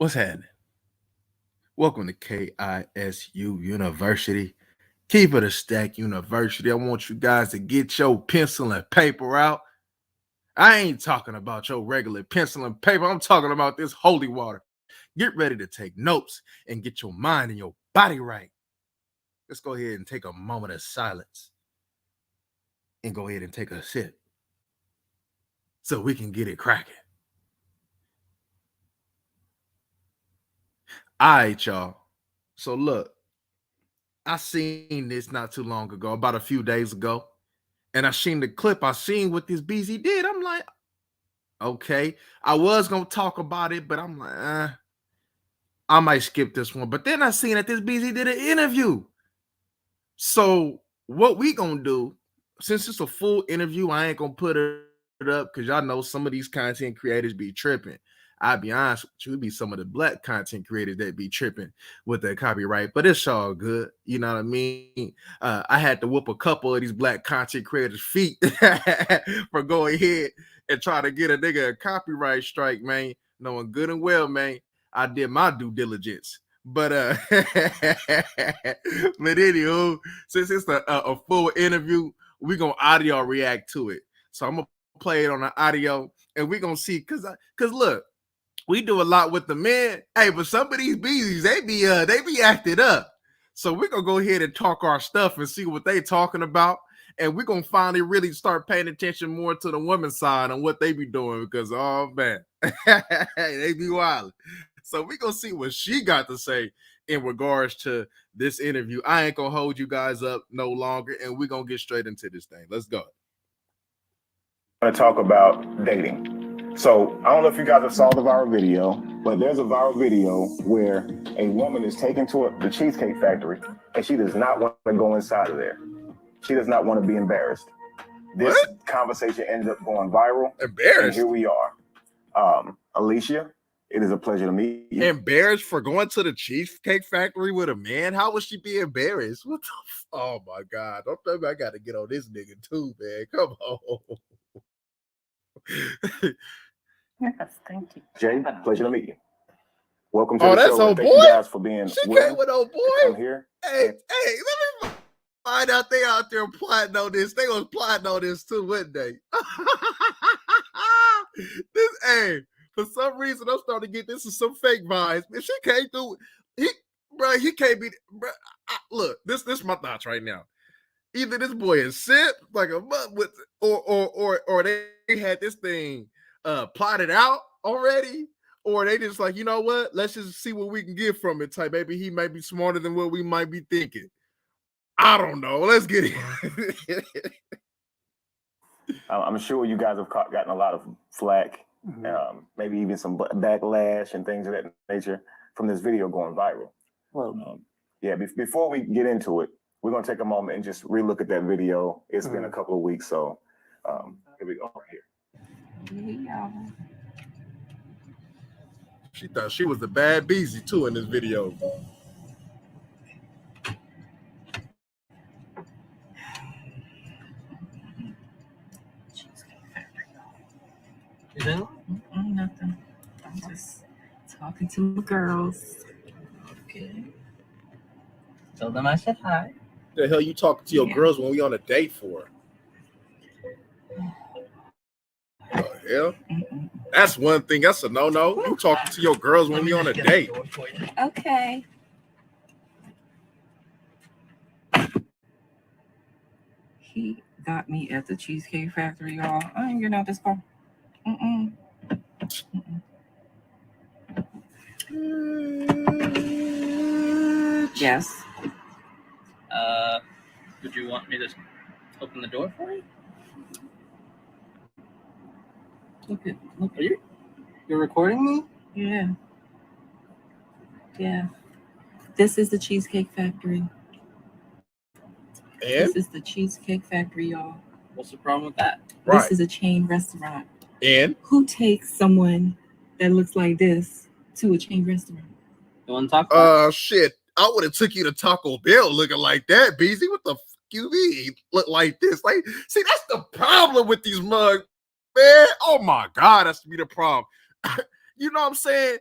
What's happening? Welcome to KISU University. Keep it a stack university. I want you guys to get your pencil and paper out. I ain't talking about your regular pencil and paper. I'm talking about this holy water. Get ready to take notes and get your mind and your body right. Let's go ahead and take a moment of silence and go ahead and take a sip so we can get it cracking. All right, y'all. So look, I seen this not too long ago, about a few days ago, and I seen the clip. I seen what this BZ did. I'm like, okay. I was gonna talk about it, but I'm like, I might skip this one. But then I seen that this BZ did an interview. So what we gonna do, since it's a full interview, I ain't gonna put it up because y'all know some of these content creators be tripping. I'll be honest with you, it be some of the black content creators that be tripping with their copyright, but it's all good. You know what I mean? I had to whoop a couple of these black content creators' feet for going ahead and try to get a nigga a copyright strike, man. Knowing good and well, man, I did my due diligence. But but anywho, since it's a full interview, we're gonna audio react to it. So I'm gonna play it on the audio and we're gonna see cause look, we do a lot with the men. Hey, but some of these bees, they be acted up. So we're gonna go ahead and talk our stuff and see what they talking about. And we're gonna finally really start paying attention more to the women's side and what they be doing because oh man, they be wild. So we're gonna see what she got to say in regards to this interview. I ain't gonna hold you guys up no longer, and we're gonna get straight into this thing. Let's go. I'm gonna talk about dating. So I don't know if you guys saw the viral video, but there's a viral video where a woman is taken to the Cheesecake Factory and she does not want to go inside of there. She does not want to be embarrassed. This conversation ended up going viral. Embarrassed? And here we are. Alicia, it is a pleasure to meet you. Embarrassed for going to the Cheesecake Factory with a man? How would she be embarrassed? What the oh my God. Don't tell me I got to get on this nigga too, man. Come on. Yes, thank you. Jay, pleasure to meet you. Welcome to the show. That's old boy. Thank you guys for being she came with old boy. Come here. Hey, let me find out they out there plotting on this. They was plotting on this too, wouldn't they? Hey, for some reason I'm starting to get this is some fake vibes. Man, she came through. He can't be. Bro, look, this my thoughts right now. Either this boy is sip like a mud with, or they had this thing plotted out already, or they just like, you know what? Let's just see what we can get from it. Type, maybe he might be smarter than what we might be thinking. I don't know. Let's get it. I'm sure you guys have gotten a lot of flack, maybe even some backlash and things of that nature from this video going viral. Well, yeah. Before we get into it, we're gonna take a moment and just relook at that video. It's been a couple of weeks, so here we go. Right here. She thought she was the bad beezy too in this video. You know? Nothing. I'm just talking to my girls. Okay. Told them I said hi. The hell you talking to your girls when we on a date for? The hell? That's one thing. That's a no-no. You talking to your girls when we on a date. Okay. He got me at the Cheesecake Factory, y'all. I ain't getting out this car. Yes. Would you want me to open the door for you? Look. Are you're recording me? Yeah. Yeah. This is the Cheesecake Factory. And? This is the Cheesecake Factory, y'all. What's the problem with that? Right. This is a chain restaurant. And? Who takes someone that looks like this to a chain restaurant? You want to talk about shit. I would have took you to Taco Bell looking like that, BZ. What the fuck you mean? Look like this. Like, see, that's the problem with these mugs, man. Oh my God, that's to be the problem. You know what I'm saying?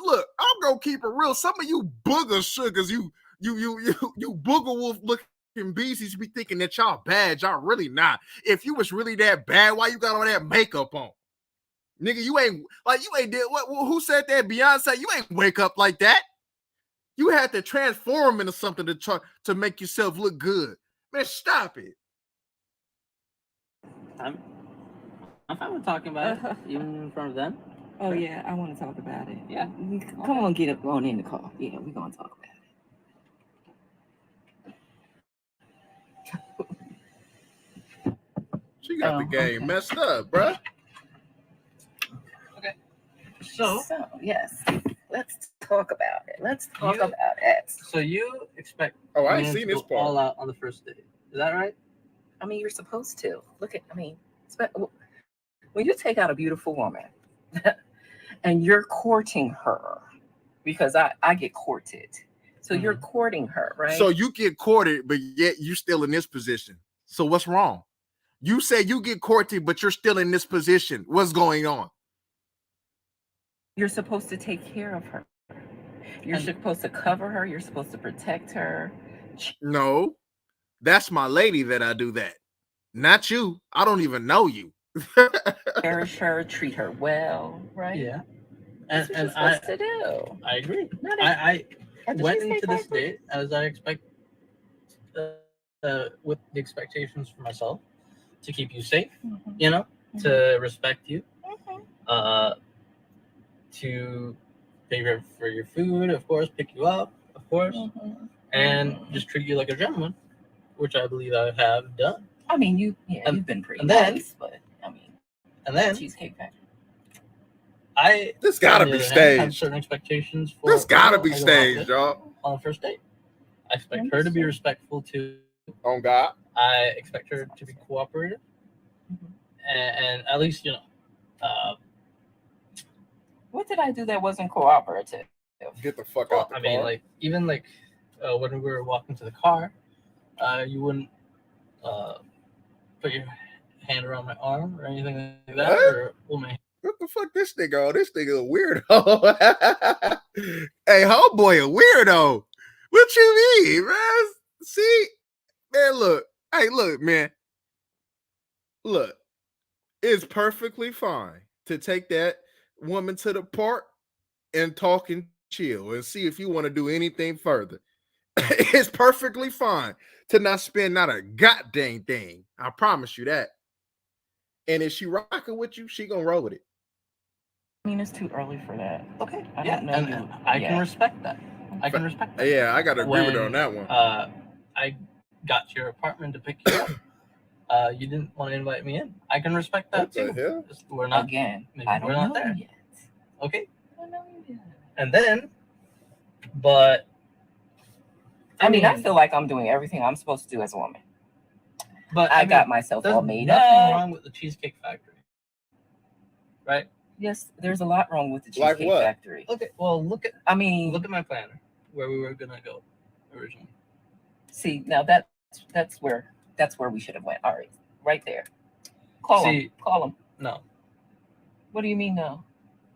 Look, I'm gonna keep it real. Some of you booger sugars, you booger wolf looking beasties be thinking that y'all bad. Y'all really not. If you was really that bad, why you got all that makeup on? Nigga, you ain't did what? Who said that? Beyonce, you ain't wake up like that. You had to transform into something to make yourself look good. Man, stop it. I'm fine with talking about it, even in front of them. Oh yeah, I want to talk about it. Yeah. Come on, get up on in the car. Yeah, we're gonna talk about it. She got the game messed up, bruh. Okay. So yes, let's talk about it. Let's talk about it. So you expect I ain't seen this part. All out on the first date. Is that right? I mean, you're supposed to. When you take out a beautiful woman and you're courting her, because I get courted. So you're courting her, right? So you get courted, but yet you still in this position. So what's wrong? You say you get courted, but you're still in this position. What's going on? You're supposed to take care of her. You're supposed to cover her. You're supposed to protect her. No, that's my lady that I do that. Not you. I don't even know you. Cherish her, treat her well, right? Yeah. That's what you're supposed to do. I agree. I went into this date as I expect, with the expectations for myself to keep you safe, to respect you, to pay for your food, of course, pick you up, of course, and just treat you like a gentleman, which I believe I have done. I mean, you've been pretty nice, but I mean, and then Cheesecake Factory. This gotta be staged. Have certain expectations for. This gotta be staged, y'all. On the first date, I expect her to be respectful too. On God. I expect her to be cooperative, and at least what did I do that wasn't cooperative? Get the fuck out the car. I mean, even when we were walking to the car, you wouldn't put your hand around my arm or anything like that, or hold my hand. What the fuck this nigga on? This nigga a weirdo. Hey, homeboy a weirdo. What you mean, man? See? Man, look. Hey, look, man. Look. It's perfectly fine to take that woman to the park and talk and chill and see if you want to do anything further. It's perfectly fine to not spend not a goddamn thing. I promise you that. And if she rocking with you, she gonna roll with it. I mean, it's too early for that. Okay. I don't know you. I can respect that. I can respect that. Yeah, I gotta agree with her on that one. I got to your apartment to pick you up. You didn't want to invite me in. I can respect that too. Hell? We're not again. I don't know there yet. Okay. I don't know you yet. And then, but I mean, I feel like I'm doing everything I'm supposed to do as a woman. But I got myself all made up. There's nothing wrong with the Cheesecake Factory, right? Yes, there's a lot wrong with the Cheesecake Factory. Okay, well, look at my planner where we were gonna go originally. See, now that's where we should have went. All right there. Call him. No. What do you mean no?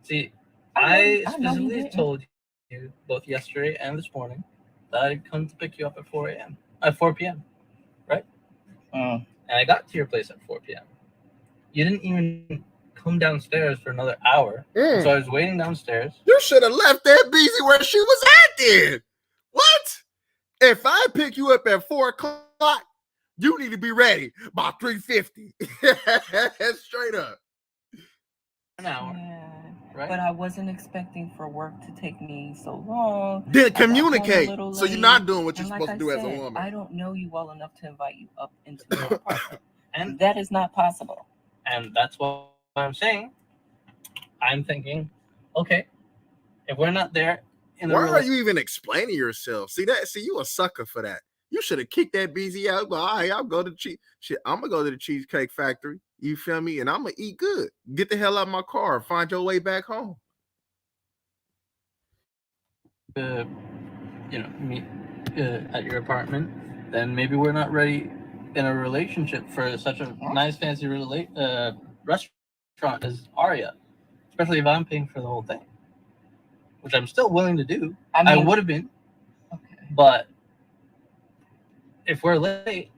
See, I specifically told you both yesterday and this morning that I'd come to pick you up at 4 p.m. Right? And I got to your place at 4 p.m. You didn't even come downstairs for another hour. So I was waiting downstairs. You should have left that busy where she was at then. What? If I pick you up at 4 o'clock, you need to be ready by 3:50. Straight up. An hour. Yeah. Right? But I wasn't expecting for work to take me so long. Then communicate. So you're not doing what you're supposed to do as a woman. I don't know you well enough to invite you up into my apartment. And that is not possible. And that's what I'm saying. I'm thinking, okay, if we're not there in the why are you even explaining yourself? See, you a sucker for that. You should have kicked that BZ out. All right, I'm gonna go to the Cheesecake Factory. You feel me? And I'm gonna eat good. Get the hell out of my car and find your way back home. Meet at your apartment. Then maybe we're not ready in a relationship for such a nice, fancy restaurant as Aria. especially if I'm paying for the whole thing, which I'm still willing to do. I I mean, would have been, okay. but if we're late,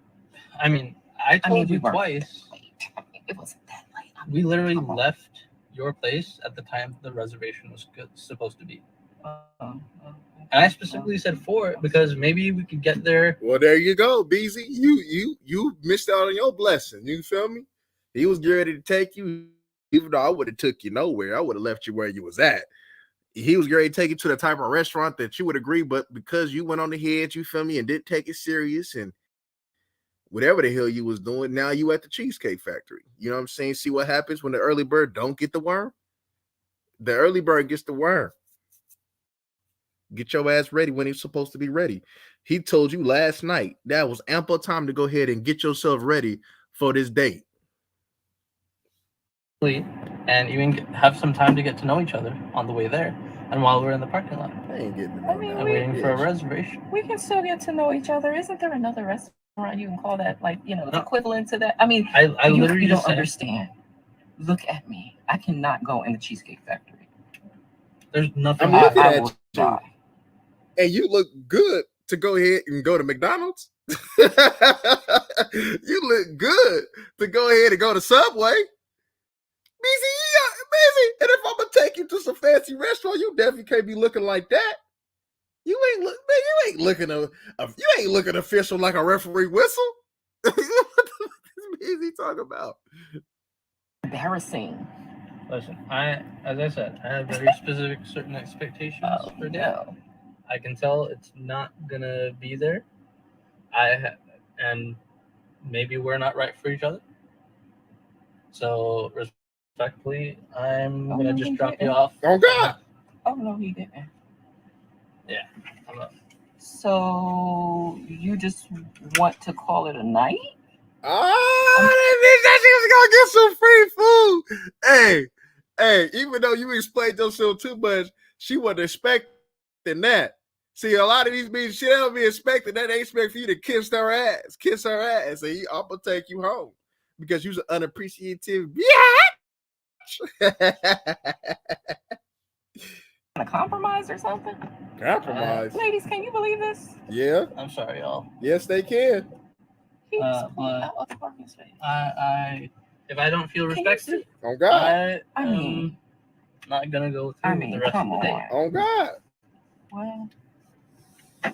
I mean, I told we you weren't twice. late. It wasn't that late. We literally come on. left your place at the time the reservation was supposed to be. And I specifically said 4 because maybe we could get there. Well, there you go, BZ. You missed out on your blessing. You feel me? He was ready to take you, even though I would have took you nowhere. I would have left you where you was at. He was ready to take you to the type of restaurant that you would agree, but because you went on the head, you feel me, and didn't take it serious and whatever the hell you was doing, now you at the Cheesecake Factory. You know what I'm saying? See what happens when the early bird don't get the worm? The early bird gets the worm. Get your ass ready when he's supposed to be ready. He told you last night that was ample time to go ahead and get yourself ready for this date. And even have some time to get to know each other on the way there and while we're in the parking lot. I ain't getting to know mean, that. And waiting for a reservation. We can still get to know each other. Isn't there another restaurant you can call that, like, No. equivalent to that? I mean, I literally you just don't said, understand. Look at me. I cannot go in the Cheesecake Factory. there's nothing. I'm looking I at will you, die. and you look good to go ahead and go to McDonald's. You look good to go ahead and go to Subway. Busy. And if I'm gonna take you to some fancy restaurant, you definitely can't be looking like that. You ain't looking official like a referee whistle. What is he talking about? Embarrassing. Listen, as I said, I have very specific certain expectations for dating. No. I can tell it's not gonna be there. And maybe we're not right for each other. So respectfully, I'm gonna just drop you off. Oh God! Oh no, he didn't. Yeah, I'm not. So you just want to call it a night? That bitch, that she was gonna get some free food. Hey, even though you explained yourself too much, she wasn't expecting that. See, a lot of these bitches, she don't be expecting that. They expect for you to kiss her ass, and I'm gonna take you home because you're an unappreciative bitch. A compromise or something? Compromise. Ladies, can you believe this? Yeah. I'm sorry, y'all. Yes, they can. He just pulled out of the parking space. If I don't feel respected, Oh God. I mean, not gonna go through with the rest of the day. Oh God. Well, I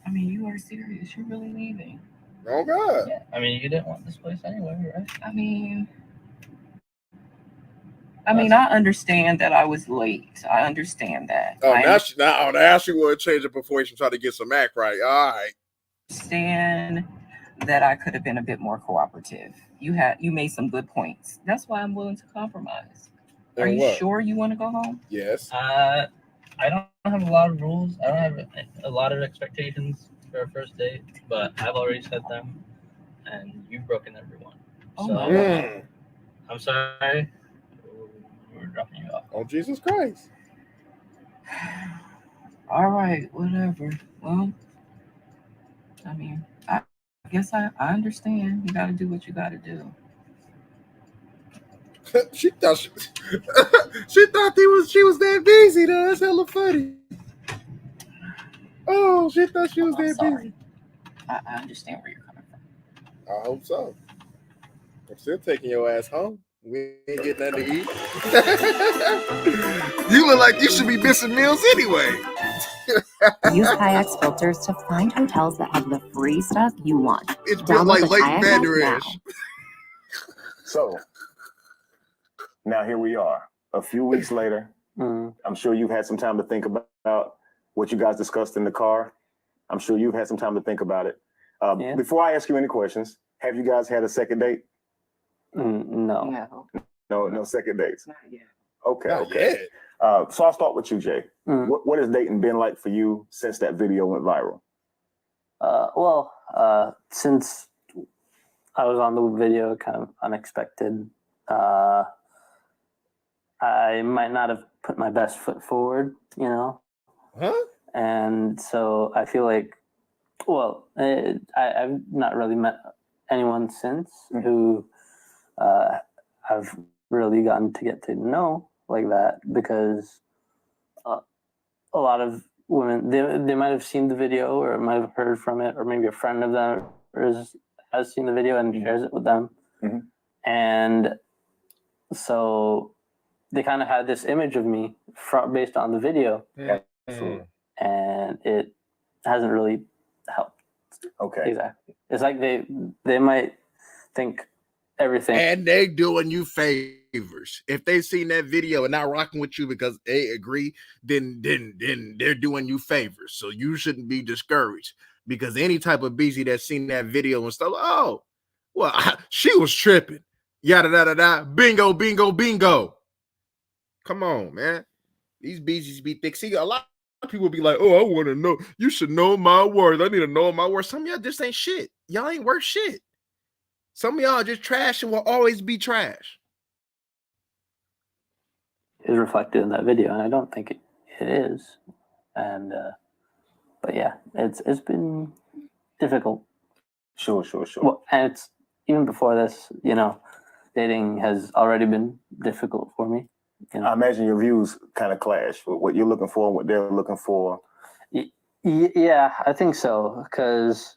mean, you are serious. You're really leaving. Oh God. Yeah, I mean, you didn't want this place anyway, right? I mean, I understand that I was late. I understand that. Oh, now she want to change it before she try to get some act right. All right. Understand that I could have been a bit more cooperative. You made some good points. That's why I'm willing to compromise. Are you sure you want to go home? Yes. I don't have a lot of rules. I don't have a lot of expectations for a first date, but I've already set them, and you've broken every one. Oh So my God. I'm sorry. We're dropping you off. Oh Jesus Christ. All right, whatever. Well, I mean, I guess I understand. You got to do what you got to do. she thought she was that busy though. That's hella funny. Oh, she thought she was that busy. I understand where you're coming from. I hope so. I'm still taking your ass home. We ain't getting nothing to eat. You look like you should be missing meals anyway. Use Kayak's filters to find hotels that have the free stuff you want. It's built like Leighton Vander Esch. So now here we are, a few weeks later. I'm sure you've had some time to think about what you guys discussed in the car. I'm sure you've had some time to think about it. Before I ask you any questions, have you guys had a second date? No. No second dates. Not yet. Okay. So I'll start with you, Jay. What has dating been like for you since that video went viral? Since I was on the video, kind of unexpected, I might not have put my best foot forward, and so I feel like, I've not really met anyone since who I've really gotten to get to know like that because a lot of women they might have seen the video or might have heard from it, or maybe a friend of theirs has seen the video and shares it with them, and so they kind of had this image of me based on the video, and it hasn't really helped. Okay. Exactly. It's like they might think everything, and they doing you favors. If they seen that video and not rocking with you because they agree, then they're doing you favors. So you shouldn't be discouraged because any type of busy that's seen that video and stuff, oh, well, she was tripping. Yada yada yada. Bingo, bingo, bingo. Come on, man. These beezies be thick. See, a lot of people be like, oh, I want to know. You should know my words. I need to know my words. Some of y'all just ain't shit. Y'all ain't worth shit. Some of y'all just trash and will always be trash. Is reflected in that video, and I don't think it is. And but yeah, it's been difficult. Sure. Well, and it's even before this, dating has already been difficult for me. I imagine your views kind of clash with what you're looking for and what they're looking for. Yeah, I think so. Because,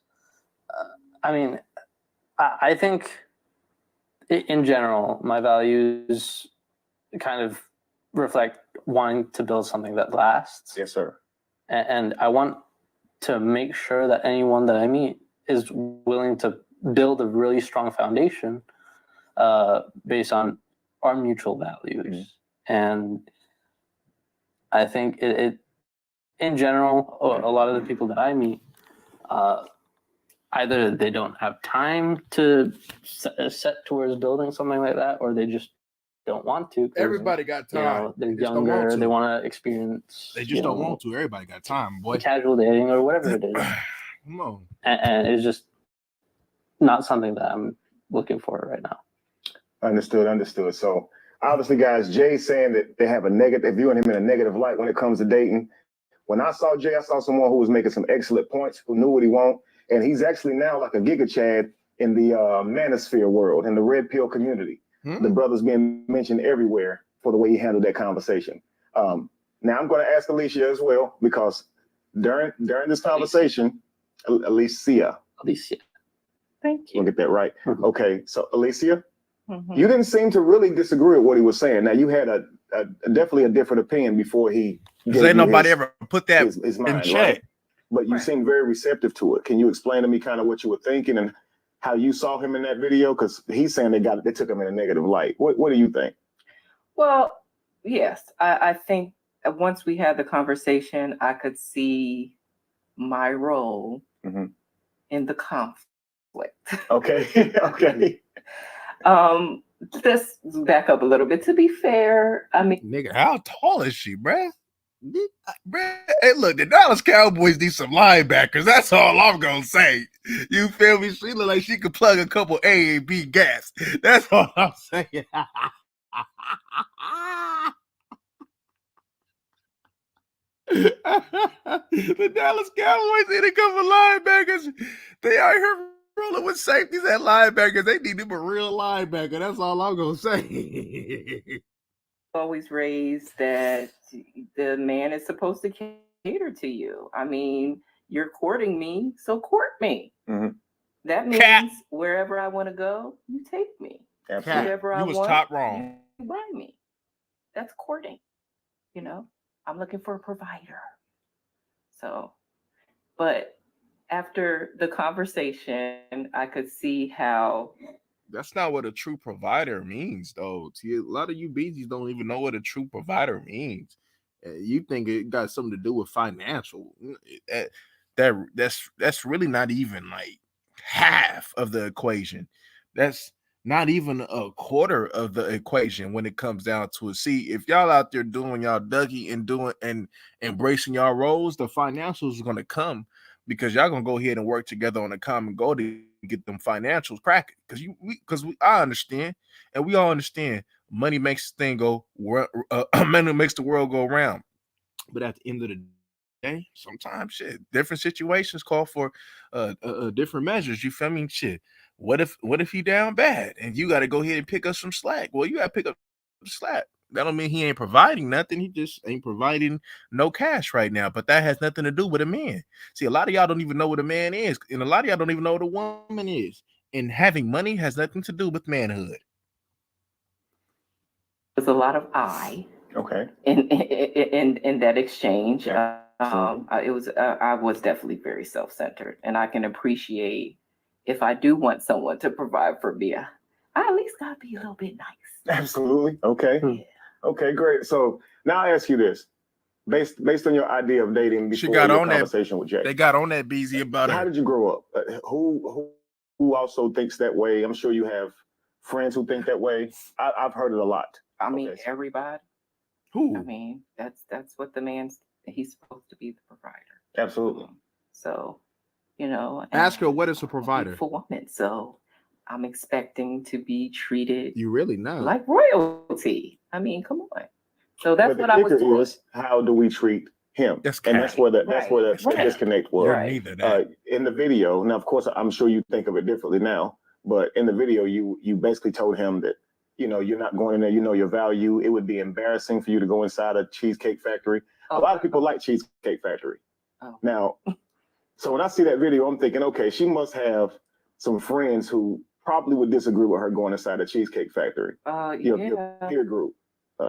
I think in general, my values kind of reflect wanting to build something that lasts. Yes, sir. And I want to make sure that anyone that I meet is willing to build a really strong foundation based on our mutual values. And I think it in general, a lot of the people that I meet, either they don't have time to set towards building something like that, or they just don't want to. Everybody got time. They're younger. They want to experience. They just don't want to. Everybody got time, boy. Casual dating or whatever it is. Come on. And it's just not something that I'm looking for right now. Understood. So obviously, guys, Jay's saying that they have they're viewing him in a negative light when it comes to dating. When I saw Jay, I saw someone who was making some excellent points, who knew what he wanted. And he's actually now like a Giga Chad in the manosphere world, in the red pill community. The brother's being mentioned everywhere for the way he handled that conversation. Now I'm going to ask Alicia as well, because during this conversation, Alicia. Thank you. We'll get that right. Okay, so Alicia, you didn't seem to really disagree with what he was saying. Now you had a definitely a different opinion before he. Because ain't nobody ever put that his mind, in check. Right? But you seemed very receptive to it. Can you explain to me kind of what you were thinking and how you saw him in that video? Because he's saying they took him in a negative light. What do you think? Well, yes, I think once we had the conversation, I could see my role in the conflict. Okay. Okay. Let's back up a little bit. To be fair, I mean, nigga, how tall is she, bruh? Hey, look, the Dallas Cowboys need some linebackers. That's all I'm gonna say. You feel me? She look like she could plug a couple A and B gas. That's all I'm saying. The Dallas Cowboys need a couple linebackers. They out here rolling with safeties at linebackers. They need them a real linebacker. That's all I'm gonna say. always raised that the man is supposed to cater to you. I mean, you're courting me, so court me. That means wherever I want to go, you take me. Wherever I want, top wrong. You buy me. That's courting. I'm looking for a provider. So, but after the conversation, I could see how. That's not what a true provider means, though. See, a lot of you BGs don't even know what a true provider means. You think it got something to do with financial. That's really not even like half of the equation. That's not even a quarter of the equation when it comes down to it. See, if y'all out there doing y'all Dougie and doing and embracing y'all roles, the financials is gonna come because y'all gonna go ahead and work together on a common goal to get them financials cracking. Because I understand, and we all understand, money makes the thing go. Money makes the world go round. But at the end of the day, sometimes different situations call for different measures. You feel me? What if he down bad and you got to go ahead and pick up some slack? Well, you got to pick up the slack. That don't mean he ain't providing nothing. He just ain't providing no cash right now. But that has nothing to do with a man. See, a lot of y'all don't even know what a man is, and a lot of y'all don't even know what a woman is. And having money has nothing to do with manhood. There's a lot of I. Okay. In that exchange, Yeah. I was definitely very self-centered, and I can appreciate if I do want someone to provide for me, I at least gotta be a little bit nice. Absolutely. Okay. Yeah. Okay, great. So now I ask you this, based on your idea of dating She before got your on that conversation with Jay. They got on that BZ about How her. did you grow up? Who also thinks that way? I'm sure you have friends who think that way. I've heard it a lot. I mean, Okay. everybody. Who? I mean, that's what he's supposed to be the provider. Absolutely. So, you know, Ask her what is a provider. For woman, so I'm expecting to be treated You really not like royalty. I mean, come on. So that's what I was doing. Is, how do we treat him? That's and that's where the Right. disconnect was. You're neither that. In the video, now of course I'm sure you think of it differently now, but in the video you basically told him that, you know, you're not going in there, you know your value. It would be embarrassing for you to go inside a Cheesecake Factory. A lot of people like Cheesecake Factory. Oh. Now, so when I see that video, I'm thinking, okay, she must have some friends who probably would disagree with her going inside a Cheesecake Factory. Your peer group.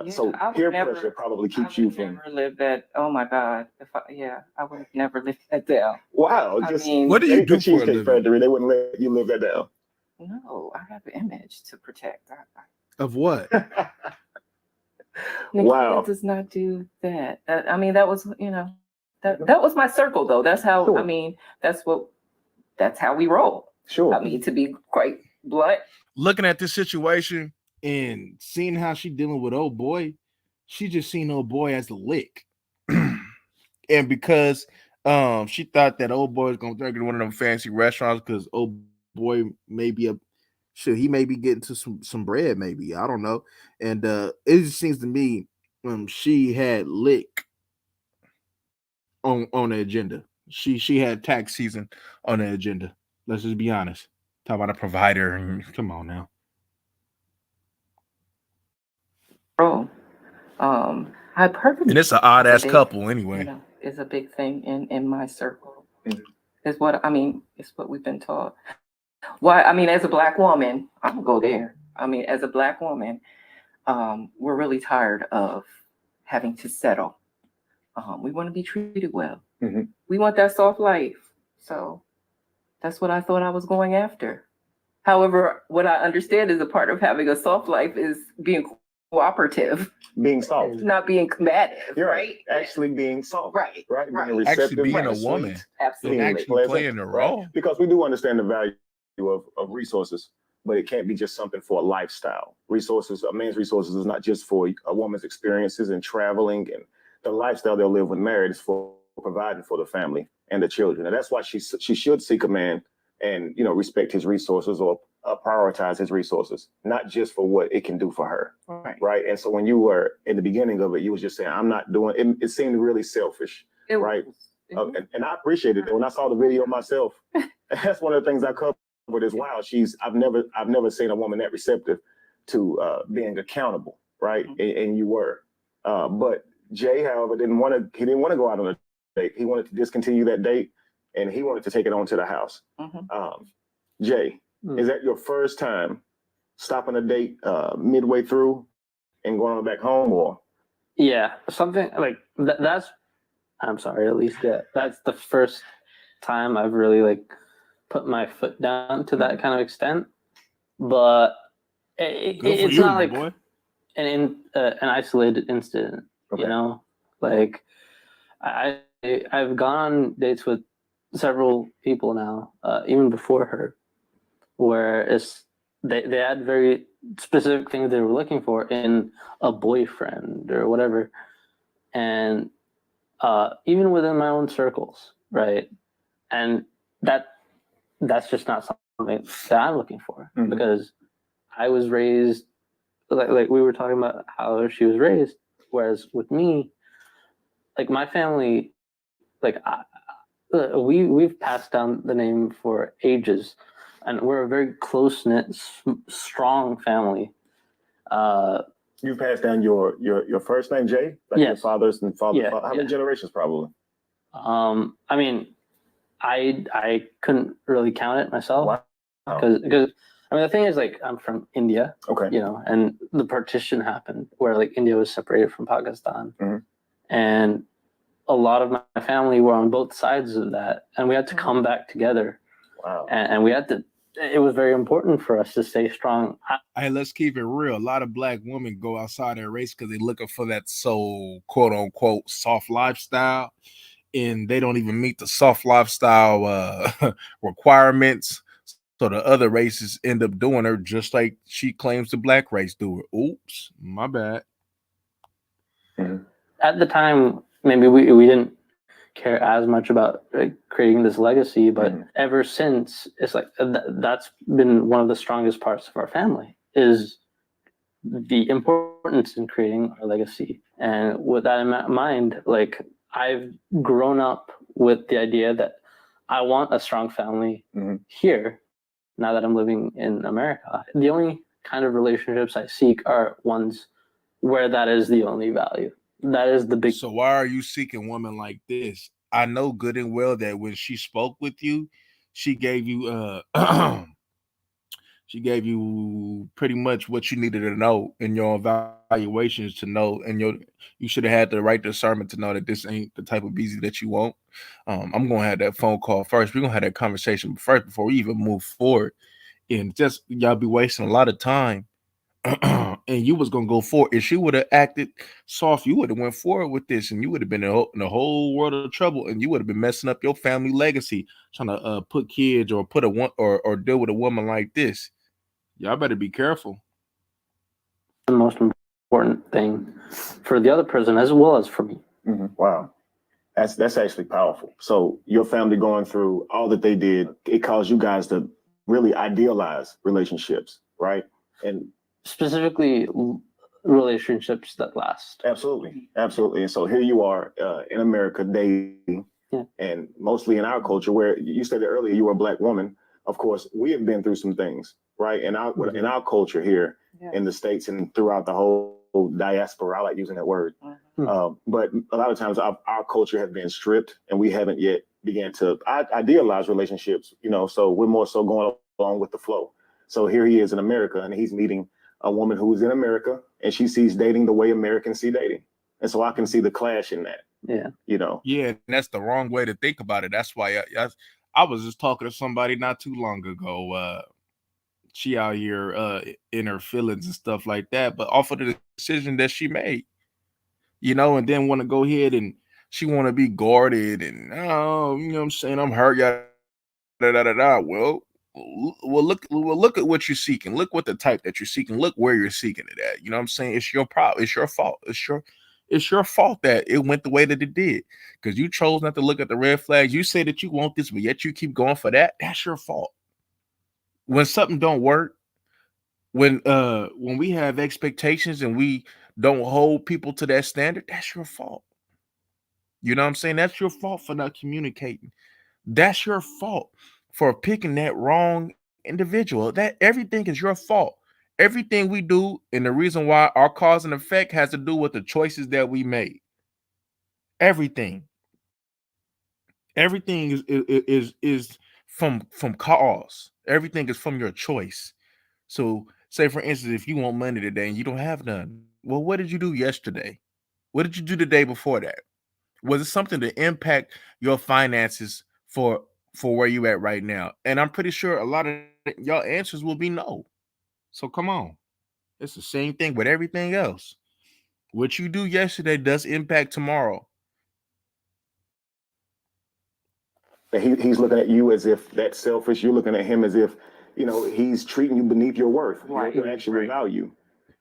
So peer pressure probably keeps you from. Never lived that. Oh my God! I would have never lived that down. Wow! What do you do for a Cheesecake living? Factory? They wouldn't let you live that down. No, I have an image to protect. Of what? Wow! Does not do that. I mean, that was that was my circle though. That's how. Sure. I mean, that's how we roll. Sure. I mean, to be quite blunt. Looking at this situation and seeing how she dealing with old boy, she just seen old boy as a lick. And because she thought that old boy was gonna take her to one of them fancy restaurants because old boy may be he may be getting to some bread, maybe. I don't know. And it just seems to me she had lick on the agenda. She had tax season on the agenda. Let's just be honest. Talk about a provider and come on now. I perfectly. And it's an odd ass couple anyway. You know, is a big thing in my circle. Mm-hmm. Is what I mean. It's what we've been taught. Why? I mean, as a Black woman, I'm gonna go there. I mean, as a Black woman, we're really tired of having to settle. We want to be treated well. Mm-hmm. We want that soft life. So that's what I thought I was going after. However, what I understand is a part of having a soft life is being cooperative, being soft, not being combative. You're right? Actually being soft. Right. Being receptive, actually being a woman. Absolutely. And actually playing a role. Right? Because we do understand the value of resources, but it can't be just something for a lifestyle. Resources, a man's resources is not just for a woman's experiences and traveling, and the lifestyle they'll live when married is for providing for the family and the children. And that's why she should seek a man and, you know, respect his resources or prioritize his resources, not just for what it can do for her. Right. And so when you were in the beginning of it, you was just saying, I'm not doing it. It seemed really selfish. Right. And I appreciated it. When I saw the video myself, that's one of the things I covered as wow. I've never seen a woman that receptive to being accountable. Right. Mm-hmm. And you were. But Jay, however, didn't want to go out on a date. He wanted to discontinue that date and he wanted to take it on to the house. Mm-hmm. Jay, is that your first time stopping a date midway through and going back home, or? Yeah, something like that's. I'm sorry, at least that's the first time I've really like put my foot down to that kind of extent. But it's not like an isolated incident. Okay. You know, like I've gone on dates with several people now, even before her, where they had very specific things they were looking for in a boyfriend or whatever, and even within my own circles, right? And that's just not something that I'm looking for, mm-hmm. because I was raised like we were talking about how she was raised, whereas with me, like my family, like we've passed down the name for ages, and we're a very close-knit, strong family. You passed down your first name, Jay? Like Yes. your father's and father. Yeah, How many generations probably? I mean, I couldn't really count it myself. Wow. Because I mean, the thing is, like, I'm from India. Okay. You know, and the partition happened where like India was separated from Pakistan, and a lot of my family were on both sides of that, and we had to come back together. Wow. And we had to. It was very important for us to stay strong. Hey, let's keep it real. A lot of black women go outside their race because they're looking for that so quote unquote soft lifestyle, and they don't even meet the soft lifestyle requirements. So the other races end up doing her just like she claims the black race do her. Oops, my bad. At the time, maybe we didn't care as much about creating this legacy, but ever since, it's like that's been one of the strongest parts of our family is the importance in creating our legacy. And with that in mind, like I've grown up with the idea that I want a strong family here now that I'm living in America. The only kind of relationships I seek are ones where that is the only value. That is the big. So why are you seeking women like this? I know good and well that when she spoke with you, she gave you she gave you pretty much what you needed to know in your evaluations to know, and you should have had the right discernment to know that this ain't the type of BZ that you want. I'm gonna have that phone call first. We're gonna have that conversation first before we even move forward. And just y'all be wasting a lot of time. And you was gonna go forward. If she would have acted soft, you would have went forward with this, and you would have been in a whole world of trouble, and you would have been messing up your family legacy, trying to put kids or put a one or deal with a woman like this. Y'all better be careful. The most important thing for the other person as well as for me. Wow. That's actually powerful. So your family going through all that they did, it caused you guys to really idealize relationships, right? And specifically relationships that last. Absolutely. And so here you are in America dating, and mostly in our culture, where you said it earlier, you were a black woman. Of course, we have been through some things, right? In our culture here in the States and throughout the whole diaspora, I like using that word. But a lot of times our culture has been stripped, and we haven't yet began to idealize relationships, so we're more so going along with the flow. So here he is in America, and he's meeting a woman who is in America, and she sees dating the way Americans see dating. And so I can see the clash in that. Yeah. Yeah, and that's the wrong way to think about it. That's why I was just talking to somebody not too long ago. She out here in her feelings and stuff like that, but off of the decision that she made, and then want to go ahead and she want to be guarded and you know what I'm saying, I'm hurt, yada. Well, look at what you're seeking. Look what the type that you're seeking. Look where you're seeking it at. You know what I'm saying? It's your problem. It's your fault. It's your fault that it went the way that it did, because you chose not to look at the red flags. You say that you want this, but yet you keep going for that. That's your fault. When something don't work, when we have expectations and we don't hold people to that standard, that's your fault. You know what I'm saying? That's your fault for not communicating. That's your fault for picking that wrong individual. That everything is your fault. Everything we do, and the reason why our cause and effect has to do with the choices that we made. Everything. Everything is from cause. Everything is from your choice. So, say for instance, if you want money today and you don't have none, well, what did you do yesterday? What did you do the day before that? Was it something to impact your finances for where you at right now? And I'm pretty sure a lot of y'all answers will be no. So come on. It's the same thing with everything else. What you do yesterday does impact tomorrow. He's looking at you as if that's selfish. You're looking at him as if, he's treating you beneath your worth, your actual value.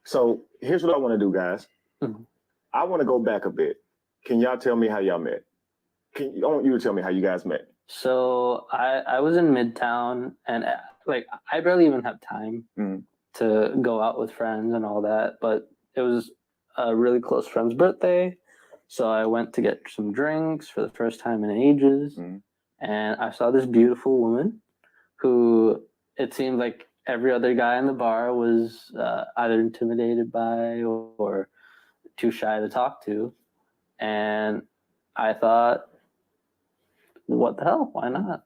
So here's what I want to do, guys. I want to go back a bit. Can y'all tell me how y'all met? I want you to tell me how you guys met. So I was in Midtown, and I barely even have time to go out with friends and all that, but it was a really close friend's birthday. So I went to get some drinks for the first time in ages. And I saw this beautiful woman who it seemed like every other guy in the bar was either intimidated by or too shy to talk to. And I thought, what the hell? Why not?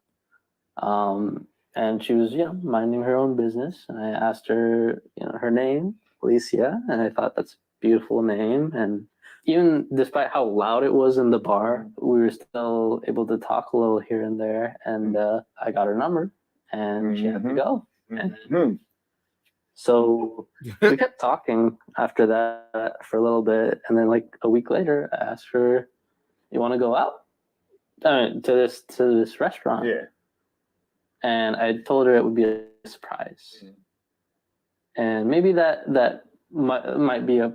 And she was, minding her own business. And I asked her, her name, Alicia, and I thought that's a beautiful name. And even despite how loud it was in the bar, we were still able to talk a little here and there. And I got her number, and she had to go. And so we kept talking after that for a little bit. And then like a week later, I asked her, you want to go out to this restaurant? Yeah. And I told her it would be a surprise. And maybe that might be a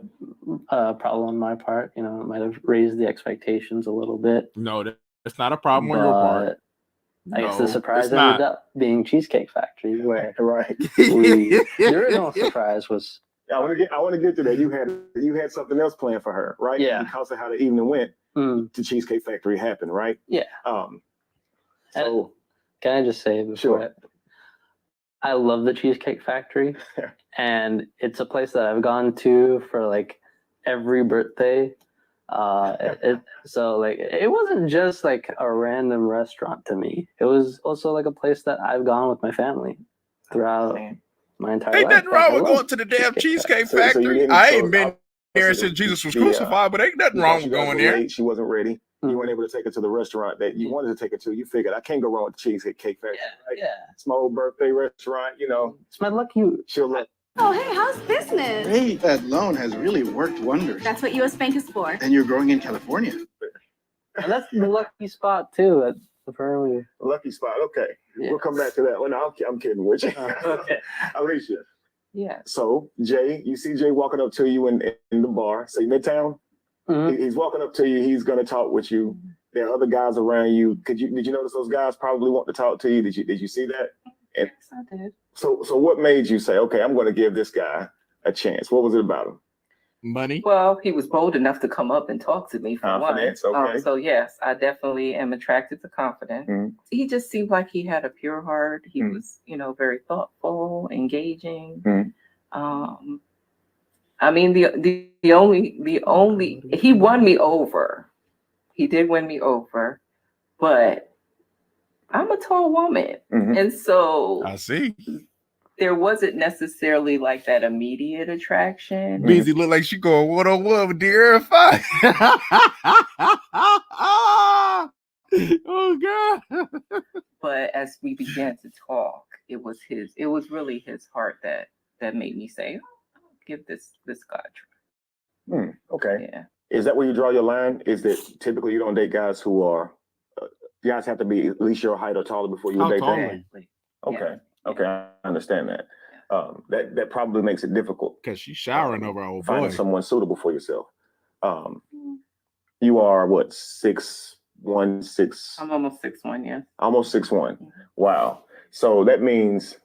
problem on my part. It might have raised the expectations a little bit. No, that's not a problem on your part. I guess the surprise ended up being Cheesecake Factory, where right. The original surprise was. I want to get to that. You had something else planned for her, right? Yeah. Because of how the evening went, the Cheesecake Factory happened, right? Yeah. So can I just say before I love the Cheesecake Factory, and it's a place that I've gone to for like every birthday. So like it wasn't just like a random restaurant to me. It was also like a place that I've gone with my family throughout my entire life. Ain't nothing wrong with going to the damn Cheesecake Factory. I ain't been there since Jesus was crucified, but ain't nothing wrong with going there. She wasn't ready. You weren't able to take her to the restaurant that you wanted to take her to. You figured I can't go wrong with the Cheesecake Factory. Right? Yeah. It's my old birthday restaurant, It's my lucky. She'll love. Oh, hey, how's business? Hey, that loan has really worked wonders. That's what U.S. Bank is for. And you're growing in California. And that's the lucky spot too. That's apparently lucky spot. Okay, we'll come back to that one. I'm kidding with you. Okay, Alicia. Yeah. So Jay, you see Jay walking up to you in the bar. Say Midtown. He's walking up to you. He's gonna talk with you. There are other guys around you. Did you notice those guys probably want to talk to you? Did you see that? Yes, I did. So what made you say, okay, I'm going to give this guy a chance? What was it about him? Money. Well, he was bold enough to come up and talk to me for confidence, one. Okay. So yes, I definitely am attracted to confidence. He just seemed like he had a pure heart. He was, very thoughtful, engaging. I mean, the only he won me over. He did win me over, but I'm a tall woman, and so I see. There wasn't necessarily like that immediate attraction. Beezy look like she going 1-on-1 with De'Aaron Fox. Oh God! But as we began to talk, it was really his heart that made me say, "I'll give this guy a try." Okay. Yeah. Is that where you draw your line? Is that typically you don't date guys who are guys have to be at least your height or taller before you date them? Exactly. Okay. Yeah. Okay, I understand that. That probably makes it difficult because she's showering over our old finding boy. someone suitable for yourself. You are what, 6'1", 6? I'm almost 6'1", yeah. Almost 6'1". Wow. So that means,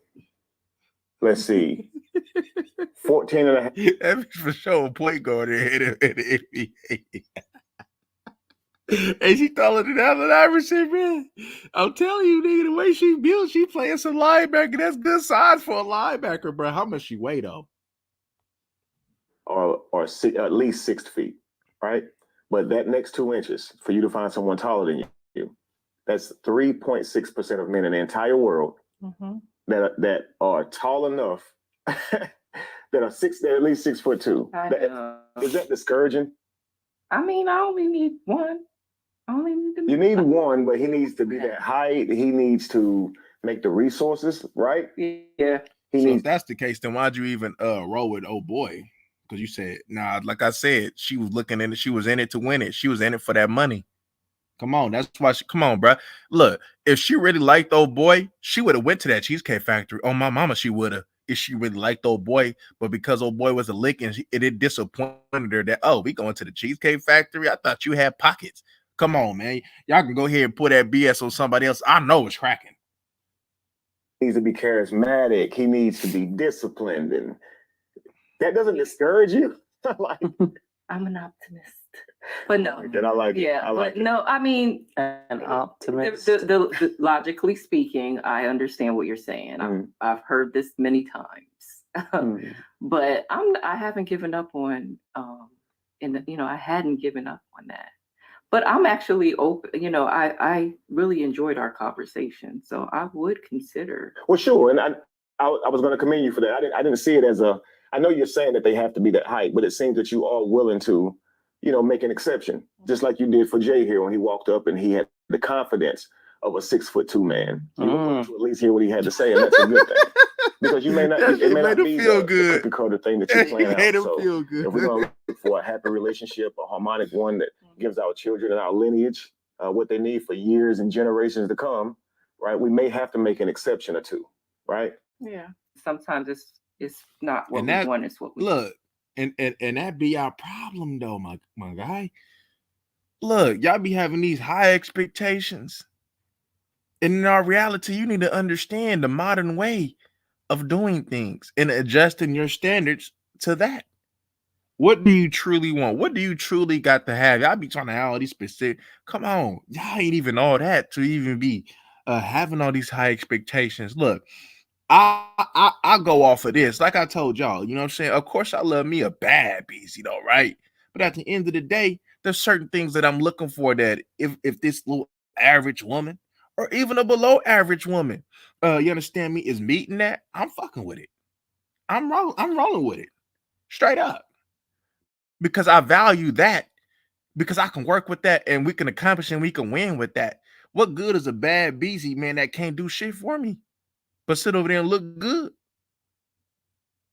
let's see, 14 and a half. That's for sure a point guard in the NBA. And she taller than Allen Iverson, man. I'm telling you, nigga, the way she built, she playing some linebacker. That's good size for a linebacker, bro. How much she weigh though? Or at least 6 feet, right? But that next 2 inches for you to find someone taller than you, that's 3.6% of men in the entire world that are tall enough that are at least 6'2". Is that discouraging? I mean, I only need one. You need one, but he needs to be that height. He needs to make the resources, right? Yeah. If that's the case, then why'd you even roll with old boy? Because you said, nah, like I said, she was looking in it, she was in it to win it. She was in it for that money. Come on, that's why come on, bro. Look, if she really liked old boy, she would have went to that Cheesecake Factory. Oh, my mama, she would have. If she really liked old boy, but because old boy was a lick and it disappointed her that, oh, we going to the Cheesecake Factory? I thought you had pockets. Come on, man. Y'all can go ahead and put that BS on somebody else. I know it's cracking. He needs to be charismatic. He needs to be disciplined. And that doesn't discourage you. I'm an optimist. But no, Then I like it. yeah, I like but it. no, I mean, An optimist. the logically speaking, I understand what you're saying. I've heard this many times, but I haven't given up on, and I hadn't given up on that. But I'm actually open. I really enjoyed our conversation, so I would consider. Well, sure, and I was going to commend you for that. I didn't see it as a. I know you're saying that they have to be that height, but it seems that you are willing to, make an exception, just like you did for Jay here when he walked up and he had the confidence of a 6'2" man. You were willing to at least hear what he had to say, and that's a good thing. Because you may not, it may not be the cookie cutter thing that you're playing out. So if we're going to look for a happy relationship, a harmonic one that gives our children and our lineage what they need for years and generations to come, right? We may have to make an exception or two, right? Yeah. Sometimes it's not what we want, it's what we look. And that be our problem though, my guy. Look, y'all be having these high expectations. And in our reality, you need to understand the modern way of doing things and adjusting your standards to that. What do you truly want? What do you truly got to have? Y'all be trying to have all these specific. Come on, y'all ain't even all that to even be having all these high expectations. Look, I go off of this. Like I told y'all, you know what I'm saying? Of course, I love me a bad BC though, right? But at the end of the day, there's certain things that I'm looking for that if this little average woman or even a below average woman, you understand me, is meeting that, I'm fucking with it. I'm rolling with it. Straight up. Because I value that, because I can work with that and we can accomplish and we can win with that. What good is a bad BZ man that can't do shit for me, but sit over there and look good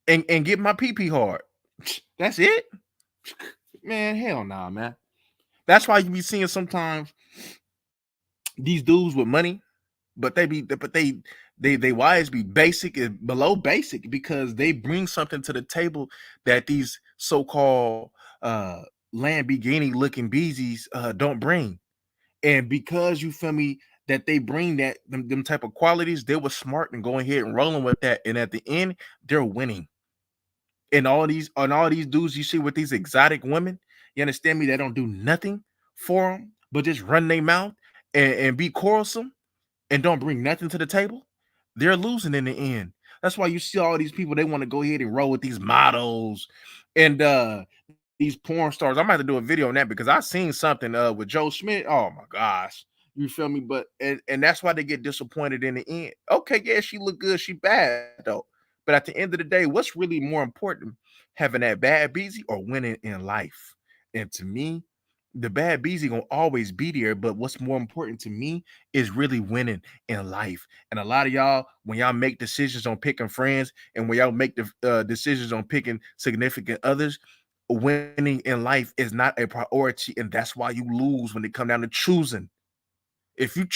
and get my PP hard? That's it, man. Hell nah, man. That's why you be seeing sometimes these dudes with money, but they wives be basic and below basic because they bring something to the table that these so-called Lamborghini looking beezies don't bring. And because you feel me that they bring that them type of qualities, they were smart and going ahead and rolling with that. And at the end, they're winning. And all these dudes you see with these exotic women, you understand me, they don't do nothing for them but just run their mouth and be quarrelsome and don't bring nothing to the table. They're losing in the end. That's why you see all these people, they want to go ahead and roll with these models and these porn stars. I'm about to do a video on that because I seen something with Joe Schmidt. Oh my gosh. You feel me? But and that's why they get disappointed in the end. Okay, yeah, she look good, she bad though. But at the end of the day, what's really more important, having that bad beezy or winning in life? And to me, the bad beezy gonna always be there. But what's more important to me is really winning in life. And a lot of y'all, when y'all make decisions on picking friends and when y'all make the decisions on picking significant others, winning in life is not a priority, and that's why you lose when it come down to choosing. If you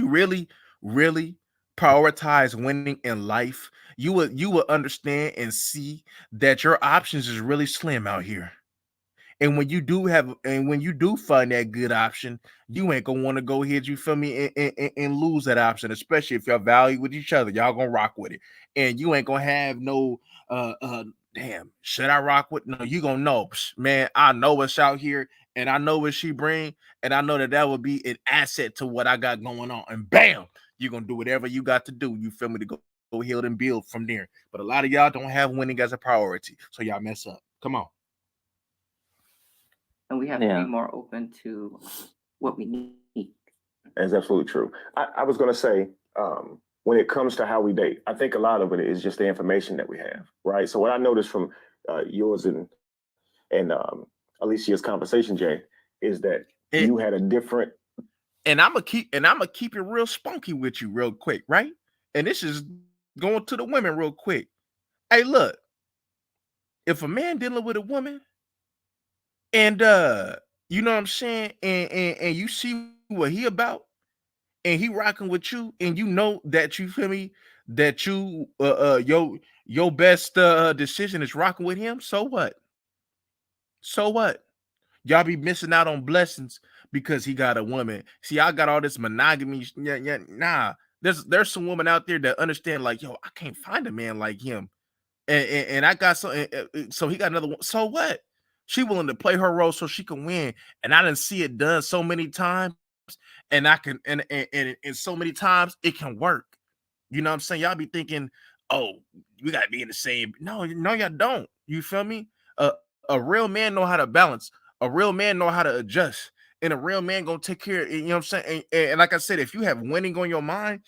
really prioritize winning in life, you will understand and see that your options is really slim out here. And when you do find that good option, you ain't gonna want to go ahead, you feel me, and lose that option, especially if y'all value with each other. Y'all gonna rock with it. And you ain't gonna have no damn, should I rock with? No, you gonna know, man. I know what's out here, and I know what she bring, and I know that would be an asset to what I got going on. And bam, you're gonna do whatever you got to do. You feel me, to go heal and build from there. But a lot of y'all don't have winning as a priority, so y'all mess up. Come on. And we have to be more open to what we need. That's absolutely true. I was going to say, when it comes to how we date, I think a lot of it is just the information that we have, right? So what I noticed from yours and Alicia's conversation, Jay, is that you had a different. And I'm gonna keep it real spunky with you real quick, right? And this is going to the women real quick. Hey, look, if a man dealing with a woman, and you know what I'm saying, and you see what he about, and he rocking with you, and you know that, you feel me, that you your best decision is rocking with him. So what? So what? Y'all be missing out on blessings because he got a woman. See, I got all this monogamy. Yeah, nah. There's some women out there that understand, like, yo, I can't find a man like him, and I got so he got another one. So what? She willing to play her role so she can win. And I didn't see it done so many times. And I can and so many times it can work. You know what I'm saying? Y'all be thinking, oh, we gotta be in the same. No, y'all don't. You feel me? A real man know how to balance. A real man know how to adjust. And a real man gonna take care of it. You know what I'm saying? And like I said, if you have winning on your mind,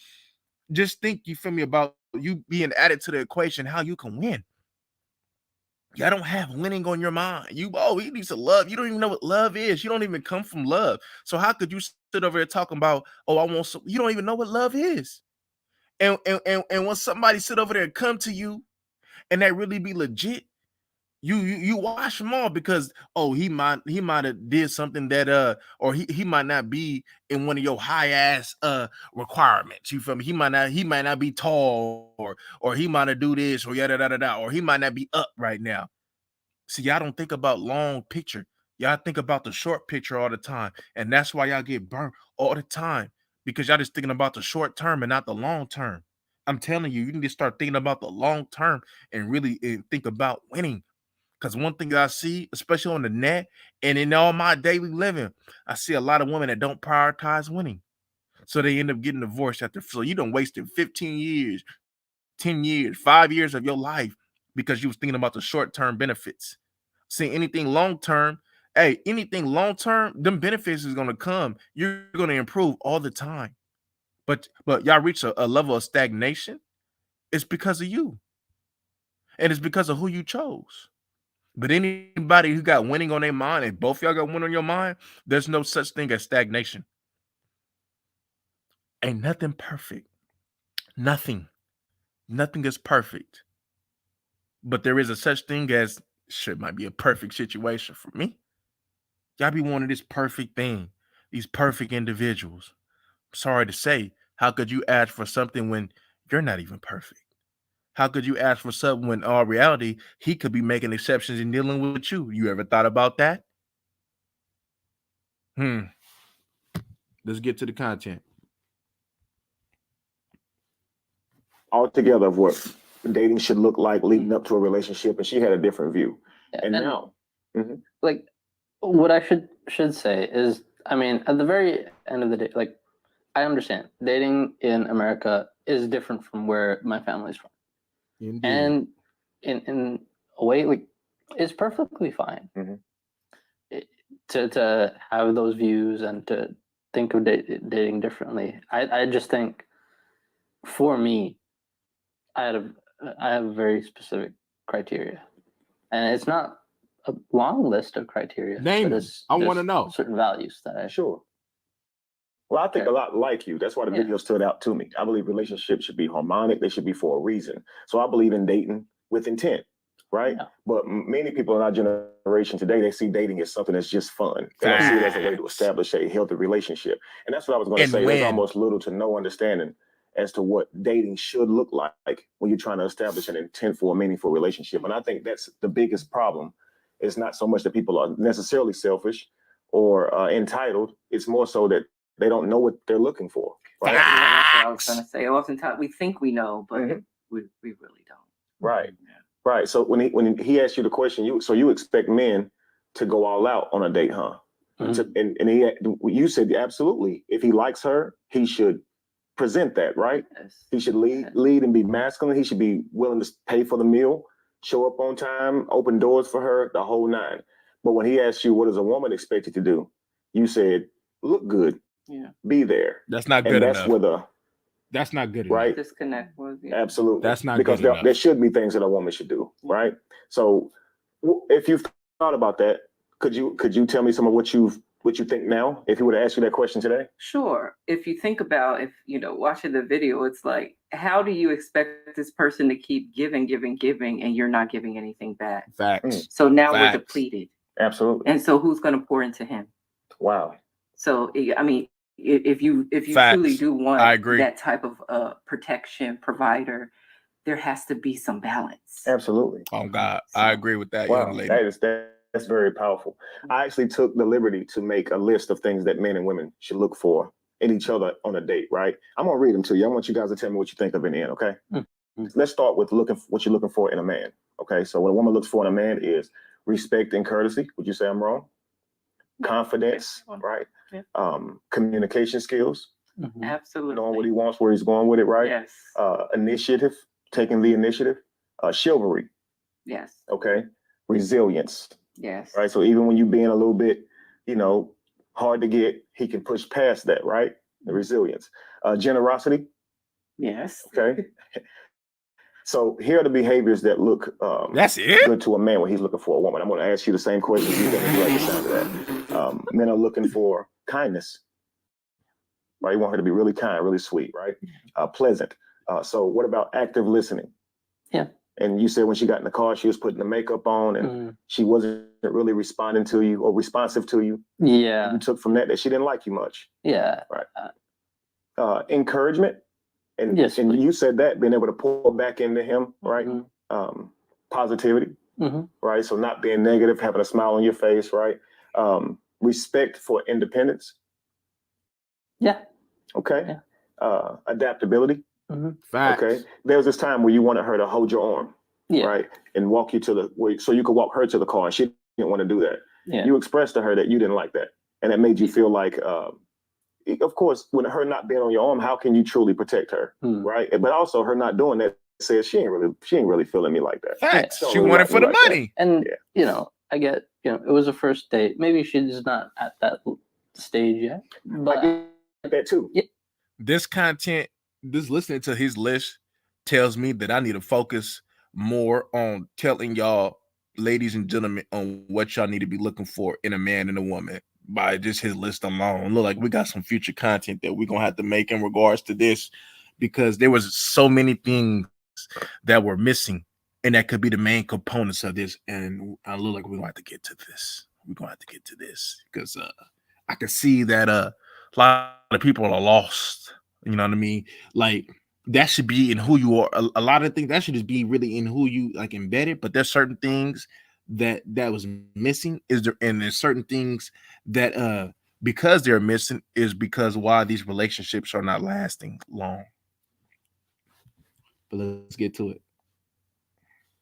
just think, you feel me, about you being added to the equation, how you can win. Y'all don't have winning on your mind. You need to love. You don't even know what love is. You don't even come from love. So how could you sit over here talking about, oh, I want some? You don't even know what love is. And when somebody sit over there and come to you and they really be legit, you wash them off because, oh, he might have did something that or he might not be in one of your high ass requirements. You feel me? He might not be tall, or he might not do this, or yada da da da, or he might not be up right now. See, y'all don't think about long picture. Y'all think about the short picture all the time, and that's why y'all get burnt all the time, because y'all just thinking about the short term and not the long term. I'm telling you, you need to start thinking about the long term and really think about winning. Because one thing I see, especially on the net and in all my daily living, I see a lot of women that don't prioritize winning. So they end up getting divorced after. So you done wasted 15 years, 10 years, 5 years of your life because you was thinking about the short-term benefits. See, anything long-term, them benefits is going to come. You're going to improve all the time. But y'all reach a level of stagnation. It's because of you. And it's because of who you chose. But anybody who got winning on their mind, and both y'all got winning on your mind, there's no such thing as stagnation. Ain't nothing perfect. Nothing is perfect. But there is a such thing as, shit might be a perfect situation for me. Y'all be wanting this perfect thing, these perfect individuals. Sorry to say, how could you ask for something when you're not even perfect? How could you ask for something when, in all reality, he could be making exceptions and dealing with you? You ever thought about that? Let's get to the content. Altogether of what dating should look like leading up to a relationship, and she had a different view. And now, like, what I should say is, I mean, at the very end of the day, like, I understand dating in America is different from where my family's from. Indeed. And in a way, like, it's perfectly fine to have those views and to think of dating differently. I just think, for me, I have a very specific criteria, and it's not a long list of criteria. Name it. I want to know certain values that I sure. Well, I think a lot like you. That's why the video stood out to me. I believe relationships should be harmonic. They should be for a reason. So I believe in dating with intent, right? Yeah. But many people in our generation today, they see dating as something that's just fun. They don't see it as a way to establish a healthy relationship. And that's what I was going to say. There's almost little to no understanding as to what dating should look like when you're trying to establish an intent for a meaningful relationship. And I think that's the biggest problem. It's not so much that people are necessarily selfish or entitled. It's more so that they don't know what they're looking for. Right? That's what I was going to say. Oftentimes we think we know, but we really don't. Right. Yeah. Right. So when he asked you the question, you expect men to go all out on a date, huh? You said absolutely. If he likes her, he should present that, right? Yes. He should lead and be masculine. He should be willing to pay for the meal, show up on time, open doors for her, the whole nine. But when he asked you, what does a woman expect you to do? You said, look good. Yeah. Be there. That's not good enough. That's not good enough. Right? Disconnect was Absolutely. That's not because good enough. There should be things that a woman should do, right? So if you've thought about that, could you tell me some of what you think now, if he would have asked you that question today? Sure. If you think about, watching the video, it's like, how do you expect this person to keep giving, and you're not giving anything back? Facts. So now we're depleted. Absolutely. And so who's going to pour into him? Wow. So, I mean, if you truly do want that type of protection provider, there has to be some balance. Absolutely. Oh God, I agree with that, young lady. That's very powerful. I actually took the liberty to make a list of things that men and women should look for in each other on a date, right? I'm gonna read them to you. I want you guys to tell me what you think of in the end, okay? Let's start with what you're looking for in a man. Okay, so what a woman looks for in a man is respect and courtesy. Would you say I'm wrong? Confidence, right? Yeah. Communication skills, Absolutely. knowing what he wants, where he's going with it, right? Yes. Initiative, taking the initiative, chivalry, Yes. okay? Resilience, Yes. right? So even when you being a little bit, hard to get, he can push past that, right? The resilience. Generosity, Yes. okay? So here are the behaviors that look That's it? good to a man when he's looking for a woman. I'm going to ask you the same questions you think you like the sound of that. Men are looking for kindness, right? You want her to be really kind, really sweet, right? Pleasant. So what about active listening? Yeah. And you said when she got in the car, she was putting the makeup on and she wasn't really responding to you or responsive to you. Yeah. You took from that she didn't like you much. Yeah. Right. Encouragement. And, yes, and you said that, being able to pour back into him, right? Positivity, right? So not being negative, having a smile on your face, right? Respect for independence. Yeah. Okay. Yeah. Adaptability. Facts. Okay. There was this time where you wanted her to hold your arm, right? And walk you so you could walk her to the car, and she didn't want to do that. Yeah. You expressed to her that you didn't like that. And that made you feel like, of course, with her not being on your arm, how can you truly protect her, right? But also her not doing that says she ain't really feeling me like that. Facts. She wanted for the money. And I get, it was a first date. Maybe she's not at that stage yet. But I get that too. Yeah. This content, this listening to his list tells me that I need to focus more on telling y'all, ladies and gentlemen, on what y'all need to be looking for in a man and a woman by just his list alone. Look, like we got some future content that we're gonna have to make in regards to this, because there was so many things that were missing, and that could be the main components of this. And I look like we're gonna have to get to this. We're gonna have to get to this because I can see that a lot of people are lost. You know what I mean? Like that should be in who you are. A lot of things that should just be really in who you like embedded. But there's certain things that was missing. And there's certain things that because they're missing is because why these relationships are not lasting long. But let's get to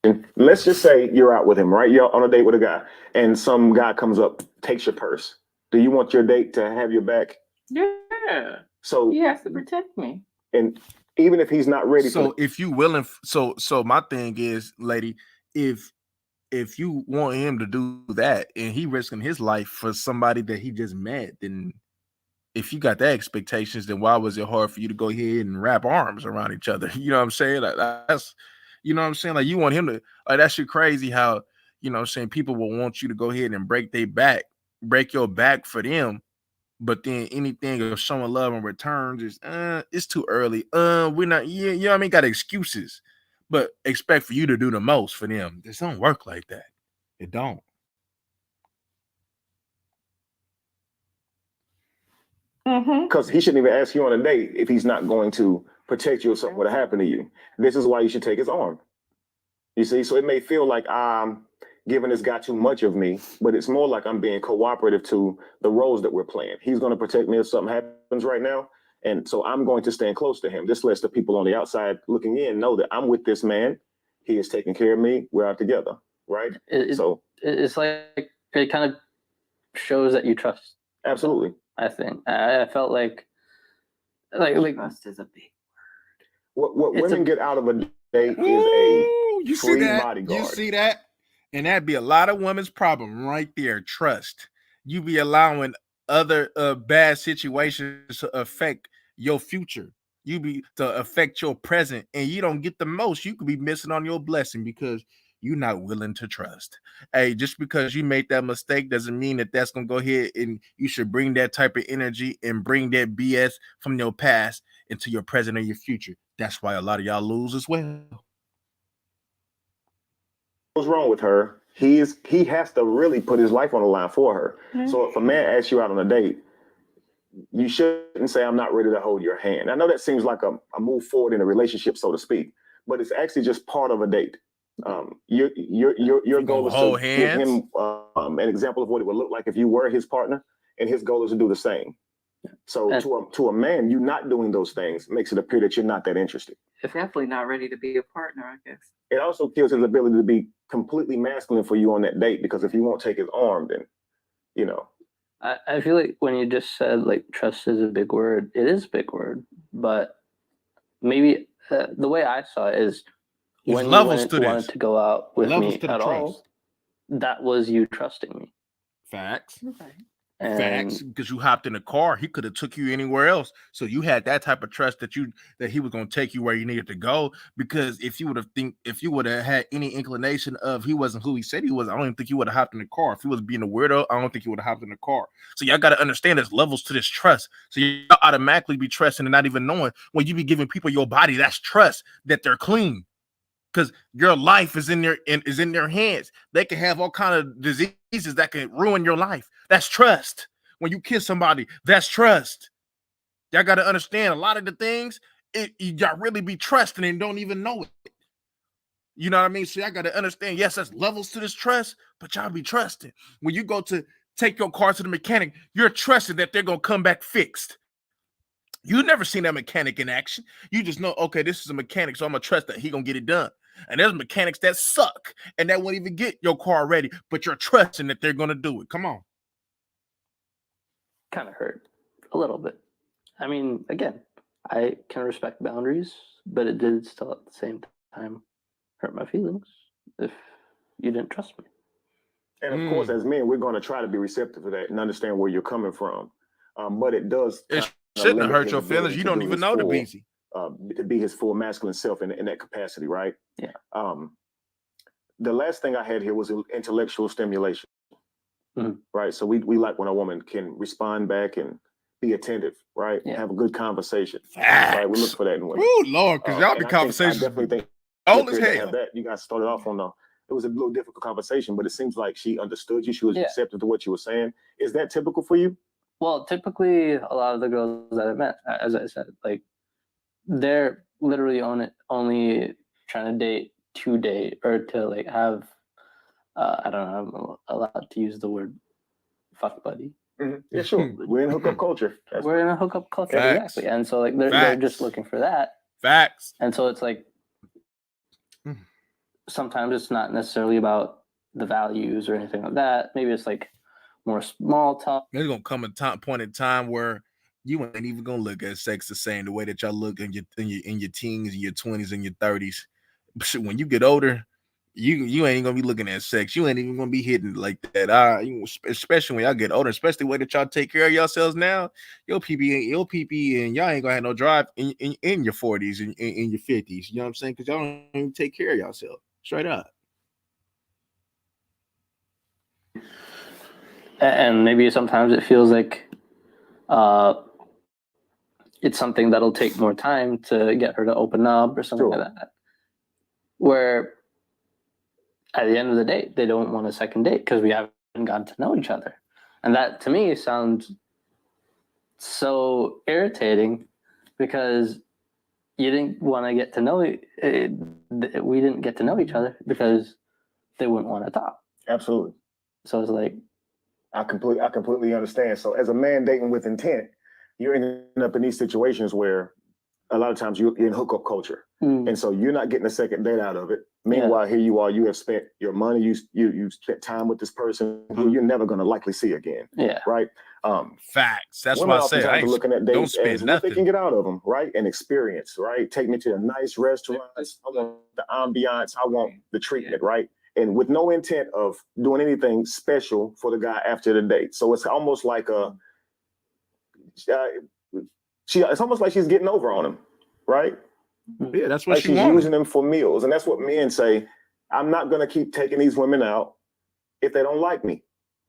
it. Let's just say you're out with him, right? You're on a date with a guy, and some guy comes up, takes your purse. Do you want your date to have your back? Yeah. So he has to protect me. And even if he's not ready, so if you willing, so my thing is, lady, if you want him to do that and he risking his life for somebody that he just met, then if you got that expectations, then why was it hard for you to go ahead and wrap arms around each other? You know what I'm saying? Like that's, you know what I'm saying? Like you want him to, like that shit crazy how, you know what I'm saying, people will want you to go ahead and break your back for them. But then anything of showing love in return is it's too early. We're not, you know what I mean? Got excuses, but expect for you to do the most for them. This don't work like that. It don't. Because he shouldn't even ask you on a date if he's not going to protect you if something were to happen to you. This is why you should take his arm. You see, so it may feel like I'm giving this guy too much of me, but it's more like I'm being cooperative to the roles that we're playing. He's going to protect me if something happens right now. And so I'm going to stand close to him. This lets the people on the outside looking in know that I'm with this man. He is taking care of me. We're out together, right? So it's like it kind of shows that you trust. Absolutely. I think I felt like trust is a big word. What women get out of a date is a free bodyguard. You see that? And that'd be a lot of women's problem right there. Trust. You be allowing other bad situations to affect your future. You be to affect your present, and you don't get the most. You could be missing on your blessing because you're not willing to trust. Hey, just because you made that mistake doesn't mean that that's gonna go ahead and you should bring that type of energy and bring that BS from your past into your present or your future. That's why a lot of y'all lose as well. What's wrong with her? He has to really put his life on the line for her. Mm-hmm. So if a man asks you out on a date, you shouldn't say, I'm not ready to hold your hand. I know that seems like a move forward in a relationship, so to speak, but it's actually just part of a date. Your goal is to give him an example of what it would look like if you were his partner, and his goal is to do the same. So to a man, you not doing those things makes it appear that you're not that interested. Definitely not ready to be a partner, I guess. It also kills his ability to be completely masculine for you on that date, because if he won't take his arm, then, you know. I feel like when you just said like trust is a big word, it is a big word, but maybe the way I saw it is when you wanted to go out with me at all, that was you trusting me. Facts. Okay. Facts, because you hopped in the car, he could have took you anywhere else. So you had that type of trust that he was going to take you where you needed to go. Because if you would have had any inclination of he wasn't who he said he was, I don't even think you would have hopped in the car. If he was being a weirdo, I don't think he would have hopped in the car. So y'all got to understand there's levels to this trust. So you automatically be trusting and not even knowing when you be giving people your body. That's trust that they're clean. Because your life is in their hands. They can have all kind of diseases that can ruin your life. That's trust. When you kiss somebody, that's trust. Y'all got to understand a lot of the things y'all really be trusting and don't even know it. You know what I mean? So y'all got to understand. Yes, there's levels to this trust, but y'all be trusting. When you go to take your car to the mechanic, you're trusting that they're gonna come back fixed. You never seen that mechanic in action. You just know, okay, this is a mechanic, so I'm gonna trust that he gonna get it done. And there's mechanics that suck and that won't even get your car ready, but you're trusting that they're gonna do it. Come on. Kind of hurt a little bit. I mean, again, I can respect boundaries, but it did still at the same time hurt my feelings if you didn't trust me. And of course, as men, we're going to try to be receptive to that and understand where you're coming from. But it does. It shouldn't have hurt your feelings. You don't even know the BZ. To be his full masculine self in that capacity, right? Yeah. The last thing I had here was intellectual stimulation, mm-hmm. right? So we like when a woman can respond back and be attentive, right? Yeah. Have a good conversation. Facts. Right? We look for that in women. Oh Lord, because y'all be conversations. I definitely think old as hell. That. You guys started off on it was a little difficult conversation, but it seems like she understood you. She was receptive to what you were saying. Is that typical for you? Well, typically a lot of the girls that I met, as I said, like they're literally only trying to date to date or to like have I don't know, I'm allowed to use the word fuck buddy. Mm-hmm. Yeah, sure. We're in hookup culture. We're in a hookup culture, Facts. exactly. And so like they're just looking for that. Facts. And so it's like sometimes it's not necessarily about the values or anything like that. Maybe it's like more small talk. There's gonna come a point in time where you ain't even gonna look at sex the same the way that y'all look in your teens, in your 20s, and your 30s. When you get older, you ain't gonna be looking at sex. You ain't even gonna be hitting like that. Especially when y'all get older, especially the way that y'all take care of yourselves now. Your PP, and y'all ain't gonna have no drive in your 40s and in your 50s. You know what I'm saying? Because y'all don't even take care of yourself. Straight up. And maybe sometimes it feels like it's something that'll take more time to get her to open up or something like that. Where at the end of the day, they don't want a second date because we haven't gotten to know each other. And that to me sounds so irritating because you didn't want to get to know we didn't get to know each other because they wouldn't want to talk. Absolutely. So it's like I completely understand. So as a man dating with intent, you're ending up in these situations where a lot of times you're in hookup culture. And so you're not getting a second date out of it. Meanwhile, here you are, you have spent your money, you spent time with this person who you're never going to likely see again. Yeah. Right. Facts. That's what I say. I ain't looking at dates don't spend as nothing. what they can get out of them, right? And experience, right? Take me to a nice restaurant. I want the ambiance. I want the treatment, right? And with no intent of doing anything special for the guy after the date. So it's almost like it's almost like she's getting over on him, right? Yeah, that's what like she's using them for meals. And that's what men say. I'm not going to keep taking these women out if they don't like me.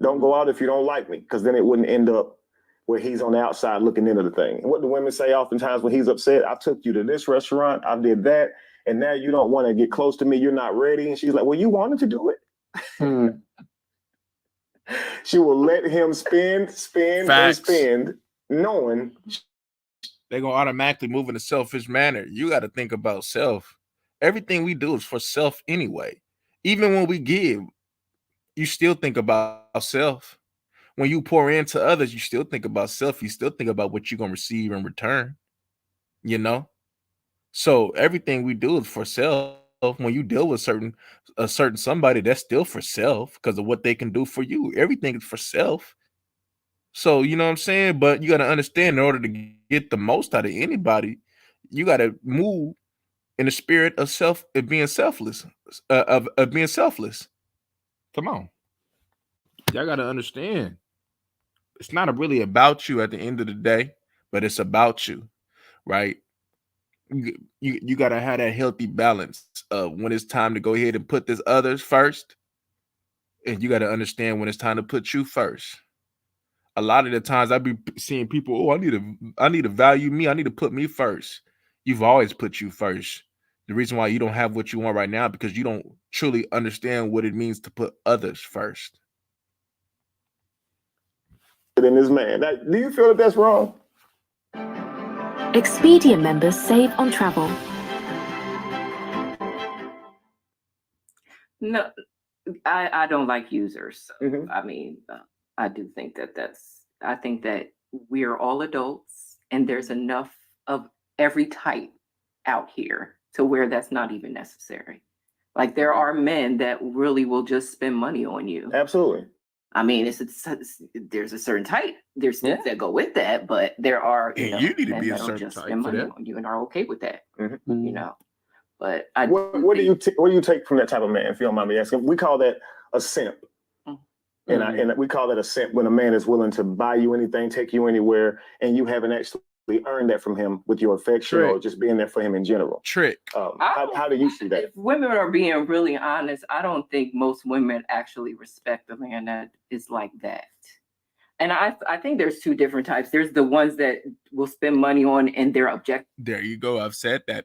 Don't go out if you don't like me, because then it wouldn't end up where he's on the outside looking into the thing. And what do women say oftentimes when he's upset? I took you to this restaurant, I did that, and now you don't want to get close to me, you're not ready. And she's like, well, you wanted to do it. She will let him spend, and spend, knowing they're going to automatically move in a selfish manner. You got to think about self. Everything we do is for self anyway. Even when we give, you still think about self. When you pour into others, you still think about self. You still think about what you're going to receive in return, you know? So everything we do is for self. when you deal with a certain somebody, that's still for self because of what they can do for you. Everything is for self. So you know what I'm saying? But you got to understand, in order to get the most out of anybody, you got to move in the spirit of being selfless, of being selfless. Come on, y'all got to understand. It's not really about you at the end of the day, but it's about you, right? You got to have that healthy balance of when it's time to go ahead and put this others first, and you got to understand when it's time to put you first. A lot of the times I be seeing people, oh, I need to value me. I need to put me first. You've always put you first. The reason why you don't have what you want right now because you don't truly understand what it means to put others first. In this man, do you feel that that's wrong? Expedia members save on travel. No, I don't like users. So, I mean, I do think I think that we're all adults and there's enough of every type out here to where that's not even necessary. Like there are men that really will just spend money on you. Absolutely. I mean, there's a certain type. There's things that go with that, but there are you need to men be a that'll certain just type spend for money that. on you and are okay with that. But what do you take from that type of man? If you don't mind me asking, we call that a simp, and we call that a simp when a man is willing to buy you anything, take you anywhere, and you haven't actually earned that from him with your affection or just being there for him in general. How do you see that? If women are being really honest, I don't think most women actually respect a man that is like that. And I think there's two different types. There's the ones that will spend money on and they're objective. There you go. I've said that.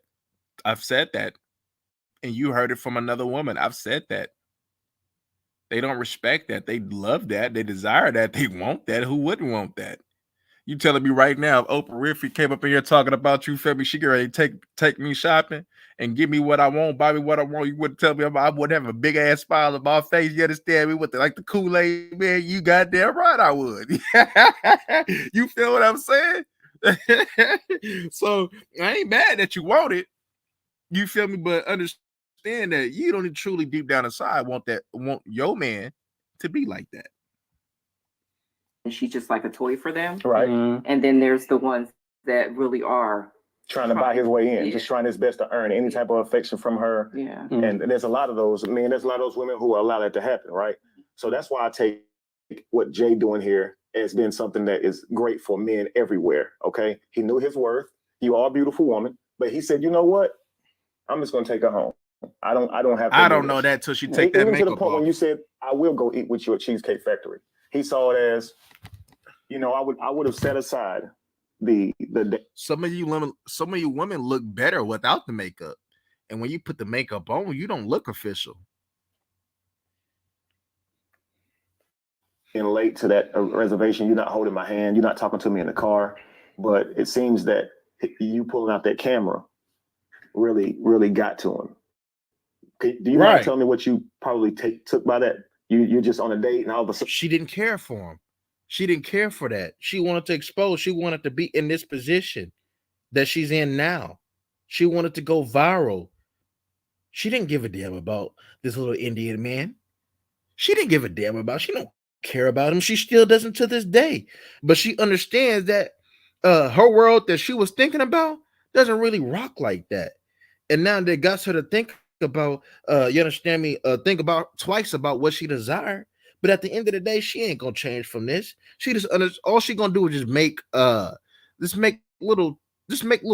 And you heard it from another woman. I've said that. They don't respect that. They love that. They desire that. They want that. Who wouldn't want that? You telling me right now, if Oprah Winfrey came up in here talking about you, feel me? She ready to take me shopping and give me what I want, buy me what I want. You wouldn't tell me I wouldn't have a big ass smile on my face. You understand me? With the Kool-Aid, man. You goddamn right I would. You feel what I'm saying? So I ain't mad that you want it. You feel me? But understand that you don't truly deep down inside want your man to be like that. And she's just like a toy for them. Right. And then there's the ones that really are trying to buy his way in, just trying his best to earn any type of affection from her. Yeah. And there's a lot of those, there's a lot of those women who allow that to happen, right? So that's why I take what Jay doing here as being something that is great for men everywhere, okay? He knew his worth. You are a beautiful woman, but he said, you know what? I'm just gonna take her home. I don't have to. I don't know that till she take that makeup to the point off. when you said, I will go eat with you at Cheesecake Factory. He saw it as, I would have set aside the some of you women look better without the makeup. And when you put the makeup on, you don't look official. And late to that reservation, you're not holding my hand, you're not talking to me in the car. But it seems that you pulling out that camera really, really got to him. Do you mind telling me what you probably took by that? You're just on a date and all of a sudden she didn't care for him. She didn't care for that. She wanted to expose. She wanted to be in this position that she's in now. She wanted to go viral. She didn't give a damn about this little Indian man. She didn't give a damn about. She don't care about him. She still doesn't to this day. But she understands that her world that she was thinking about doesn't really rock like that. And now that got her to think about, you understand me? Think about twice about what she desired. But at the end of the day, she ain't gonna change from this. She just all she gonna do is just make little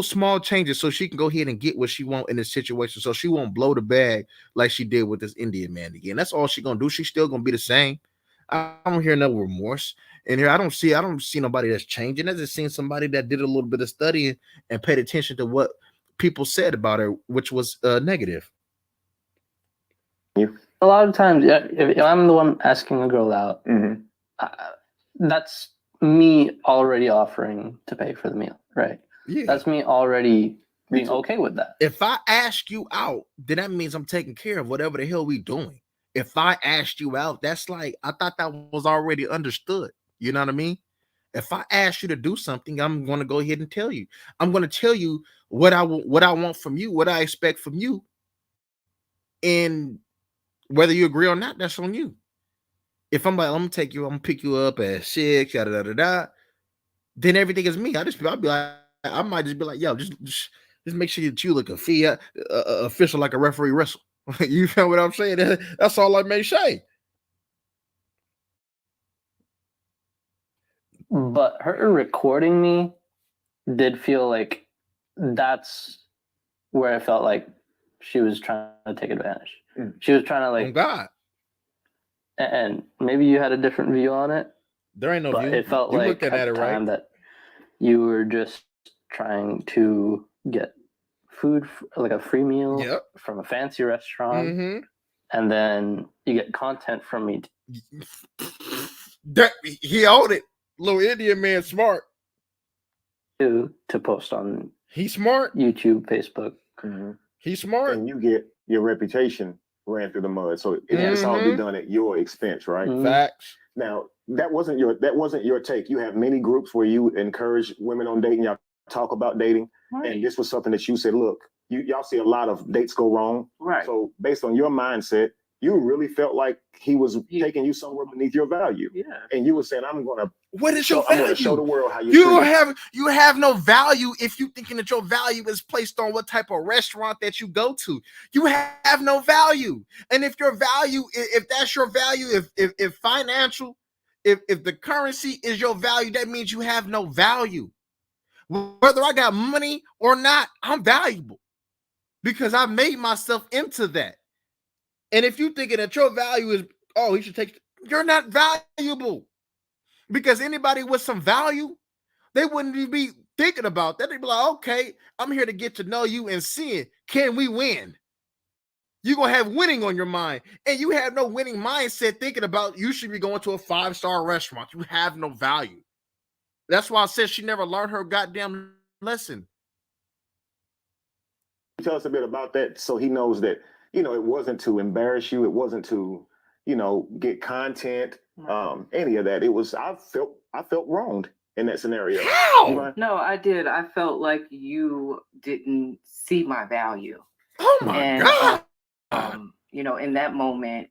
small changes so she can go ahead and get what she want in this situation. So she won't blow the bag like she did with this Indian man again. That's all she gonna do. She's still gonna be the same. I don't hear no remorse in here. I don't see nobody that's changing. I just seen somebody that did a little bit of studying and paid attention to what people said about her, which was negative. A lot of times, if I'm the one asking a girl out, that's me already offering to pay for the meal, right? Yeah. That's me already being okay with that. If I ask you out, then that means I'm taking care of whatever the hell we doing. If I asked you out, that's like, I thought that was already understood. You know what I mean? If I ask you to do something, I'm going to go ahead and tell you. I'm going to tell you what I want from you, what I expect from you. And whether you agree or not, that's on you. If I'm like, I'm gonna pick you up at 6, yada yada da, then everything is me. I'll be like, I might just be like, yo, just make sure that you look official like a referee wrestle. You feel what I'm saying? That's all I may say. But her recording me did feel like that's where I felt like she was trying to take advantage. She was trying to like, oh God. And maybe you had a different view on it. There ain't no view. It felt like at the time that you were just trying to get food, like a free meal from a fancy restaurant, and then you get content from me. That he owned it. Little Indian man, smart. To post on. He's smart. YouTube, Facebook. He's smart, and you get your reputation ran through the mud. So it's all be done at your expense, right? Facts. Now that wasn't your take. You have many groups where you encourage women on dating. Y'all talk about dating, and this was something that you said. Look, y'all see a lot of dates go wrong. Right. So based on your mindset, you really felt like he was taking you somewhere beneath your value. Yeah. And you were saying, what is your value? I'm going to show the world how you have no value if you thinking that your value is placed on what type of restaurant that you go to. You have no value. And if your value, if that's your value, if financial, if the currency is your value, that means you have no value. Whether I got money or not, I'm valuable because I made myself into that. And if you thinking that your value is, oh, he should take, you're not valuable. Because anybody with some value, they wouldn't even be thinking about that. They'd be like, okay, I'm here to get to know you and seeing, can we win? You're going to have winning on your mind. And you have no winning mindset thinking about you should be going to a 5-star restaurant. You have no value. That's why I said she never learned her goddamn lesson. Tell us a bit about that so he knows that, it wasn't to embarrass you. It wasn't to, get content, any of that. It was, I felt wronged in that scenario. How? No, I did. I felt like you didn't see my value. Oh my God. In that moment,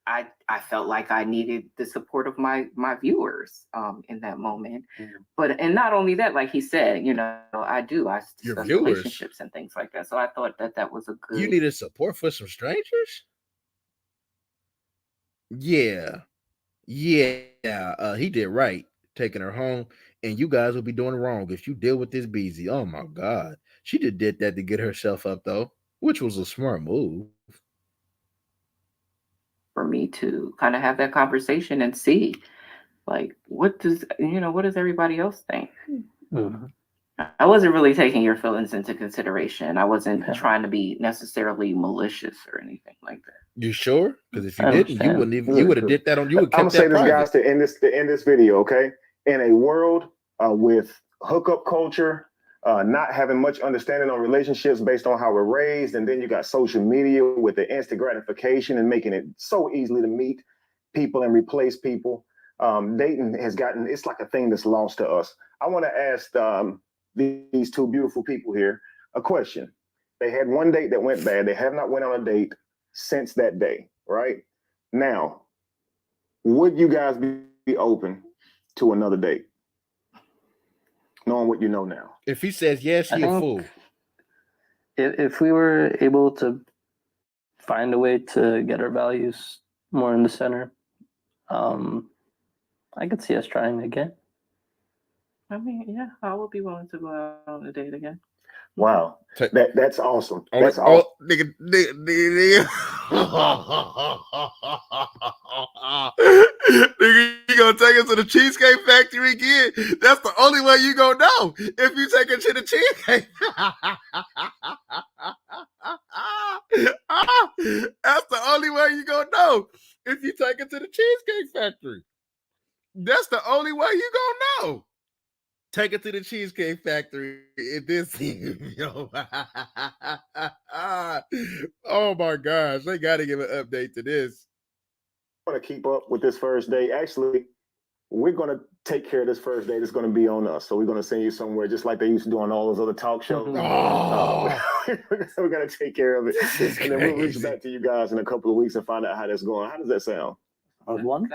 I felt like I needed the support of my viewers in that moment. And not only that, like he said, I discuss relationships and things like that. So I thought that was a good. You needed support for some strangers? Yeah. He did right taking her home, and you guys will be doing wrong if you deal with this Beezy. Oh my God. She just did that to get herself up though, which was a smart move. For me to kind of have that conversation and see, like, what does everybody else think? I wasn't really taking your feelings into consideration. I wasn't trying to be necessarily malicious or anything like that. You sure? Because if you didn't, you wouldn't even. You would have did that on. You would. I'm gonna say this, guys, to end this video. Okay, in a world with hookup culture, not having much understanding on relationships based on how we're raised, and then you got social media with the instant gratification and making it so easily to meet people and replace people. Dating has gotten, it's like a thing that's lost to us. I want to ask these two beautiful people here a question. They had one date that went bad. They have not went on a date since that day, right? Now, would you guys be open to another date? Knowing what you know now. If he says yes, he's a fool. If we were able to find a way to get our values more in the center, I could see us trying again. I mean, yeah, I would be willing to go out on a date again. Wow, that's awesome. That's awesome. Nigga. Nigga, you gonna take us to the Cheesecake Factory again? That's the only way you gonna know if you take us to the Cheesecake. That's the only way you gonna know if you take it to the Cheesecake Factory. That's the only way you gonna know. Take it to the Cheesecake Factory. Oh my gosh, they got to give an update to this. I want to keep up with this first date. Actually, we're going to take care of this first date. It's going to be on us. So we're going to send you somewhere just like they used to do on all those other talk shows. We're going to take care of it. And then we'll reach back to you guys in a couple of weeks and find out how that's going. How does that sound? I'd love to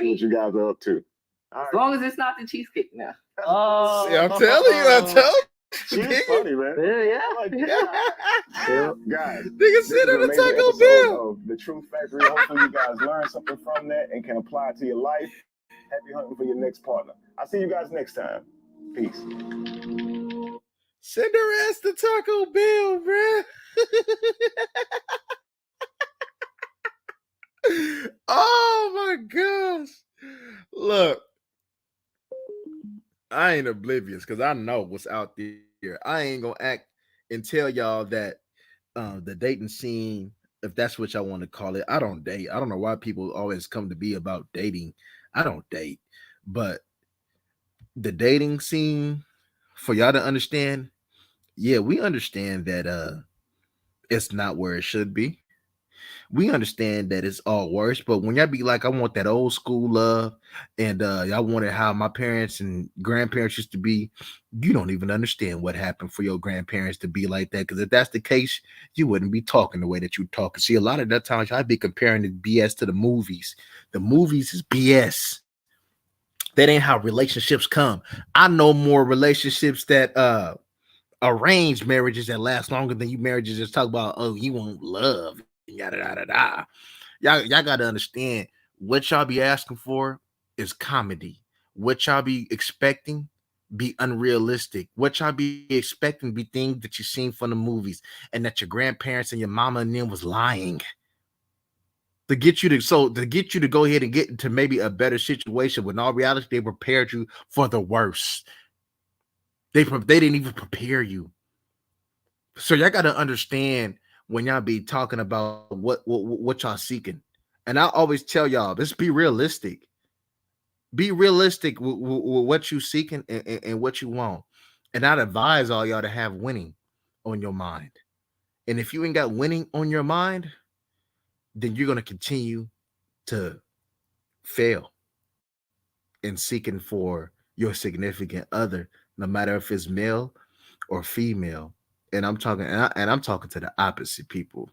see what you guys are up to. As long as it's not the cheesecake now. Oh, See, I'm telling you. She's funny, man. Yeah. Guys, nigga sit on the Taco Bell. The Truth Factory. Hopefully you guys learn something from that and can apply it to your life. Happy hunting for your next partner. I'll see you guys next time. Peace. Send her ass to Taco Bell, bruh. Oh my gosh. Look, I ain't oblivious because I know what's out there. I ain't gonna act and tell y'all that the dating scene, if that's what y'all want to call it, I don't date. I don't know why people always come to be about dating. I don't date, but the dating scene, for y'all to understand, yeah, we understand that it's not where it should be. We understand that it's all worse, but when y'all be like, I want that old school love, and y'all wanted how my parents and grandparents used to be, you don't even understand what happened for your grandparents to be like that. Because if that's the case, you wouldn't be talking the way that you talk. See, a lot of that times y'all be comparing the BS to the movies. The movies is BS. That ain't how relationships come. I know more relationships that arranged marriages that last longer than you marriages just talk about, oh, you want love, yada yada yada. Y'all got to understand what y'all be asking for is comedy. What y'all be expecting be unrealistic. What y'all be expecting be things that you seen from the movies and that your grandparents and your mama and them was lying to get you to go ahead and get into maybe a better situation when in all reality they prepared you for the worst. They didn't even prepare you. So y'all got to understand when y'all be talking about what y'all seeking. And I always tell y'all, just be realistic. Be realistic with what you seeking and what you want. And I'd advise all y'all to have winning on your mind. And if you ain't got winning on your mind, then you're going to continue to fail in seeking for your significant other, no matter if it's male or female. And I'm talking to the opposite people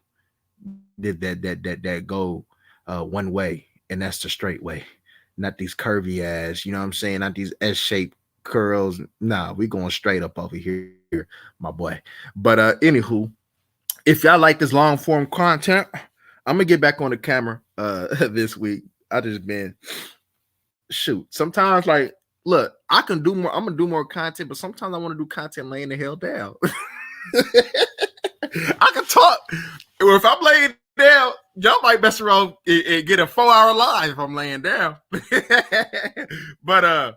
that go one way, and that's the straight way, not these curvy ass, you know what I'm saying, not these S-shaped curls. Nah, we going straight up over here, my boy. But anywho, if y'all like this long form content, I'm gonna get back on the camera this week. I just been shoot. Sometimes, like, look, I can do more. I'm gonna do more content, but sometimes I want to do content laying the hell down. I can talk. If I'm laying down, y'all might mess around and get a 4-hour live if I'm laying down. But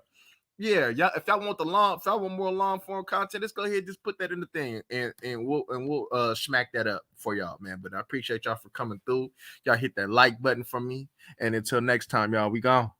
yeah, y'all, if y'all want more long form content, let's go ahead and just put that in the thing, and we'll smack that up for y'all, man. But I appreciate y'all for coming through. Y'all hit that like button for me, and until next time, y'all, we gone.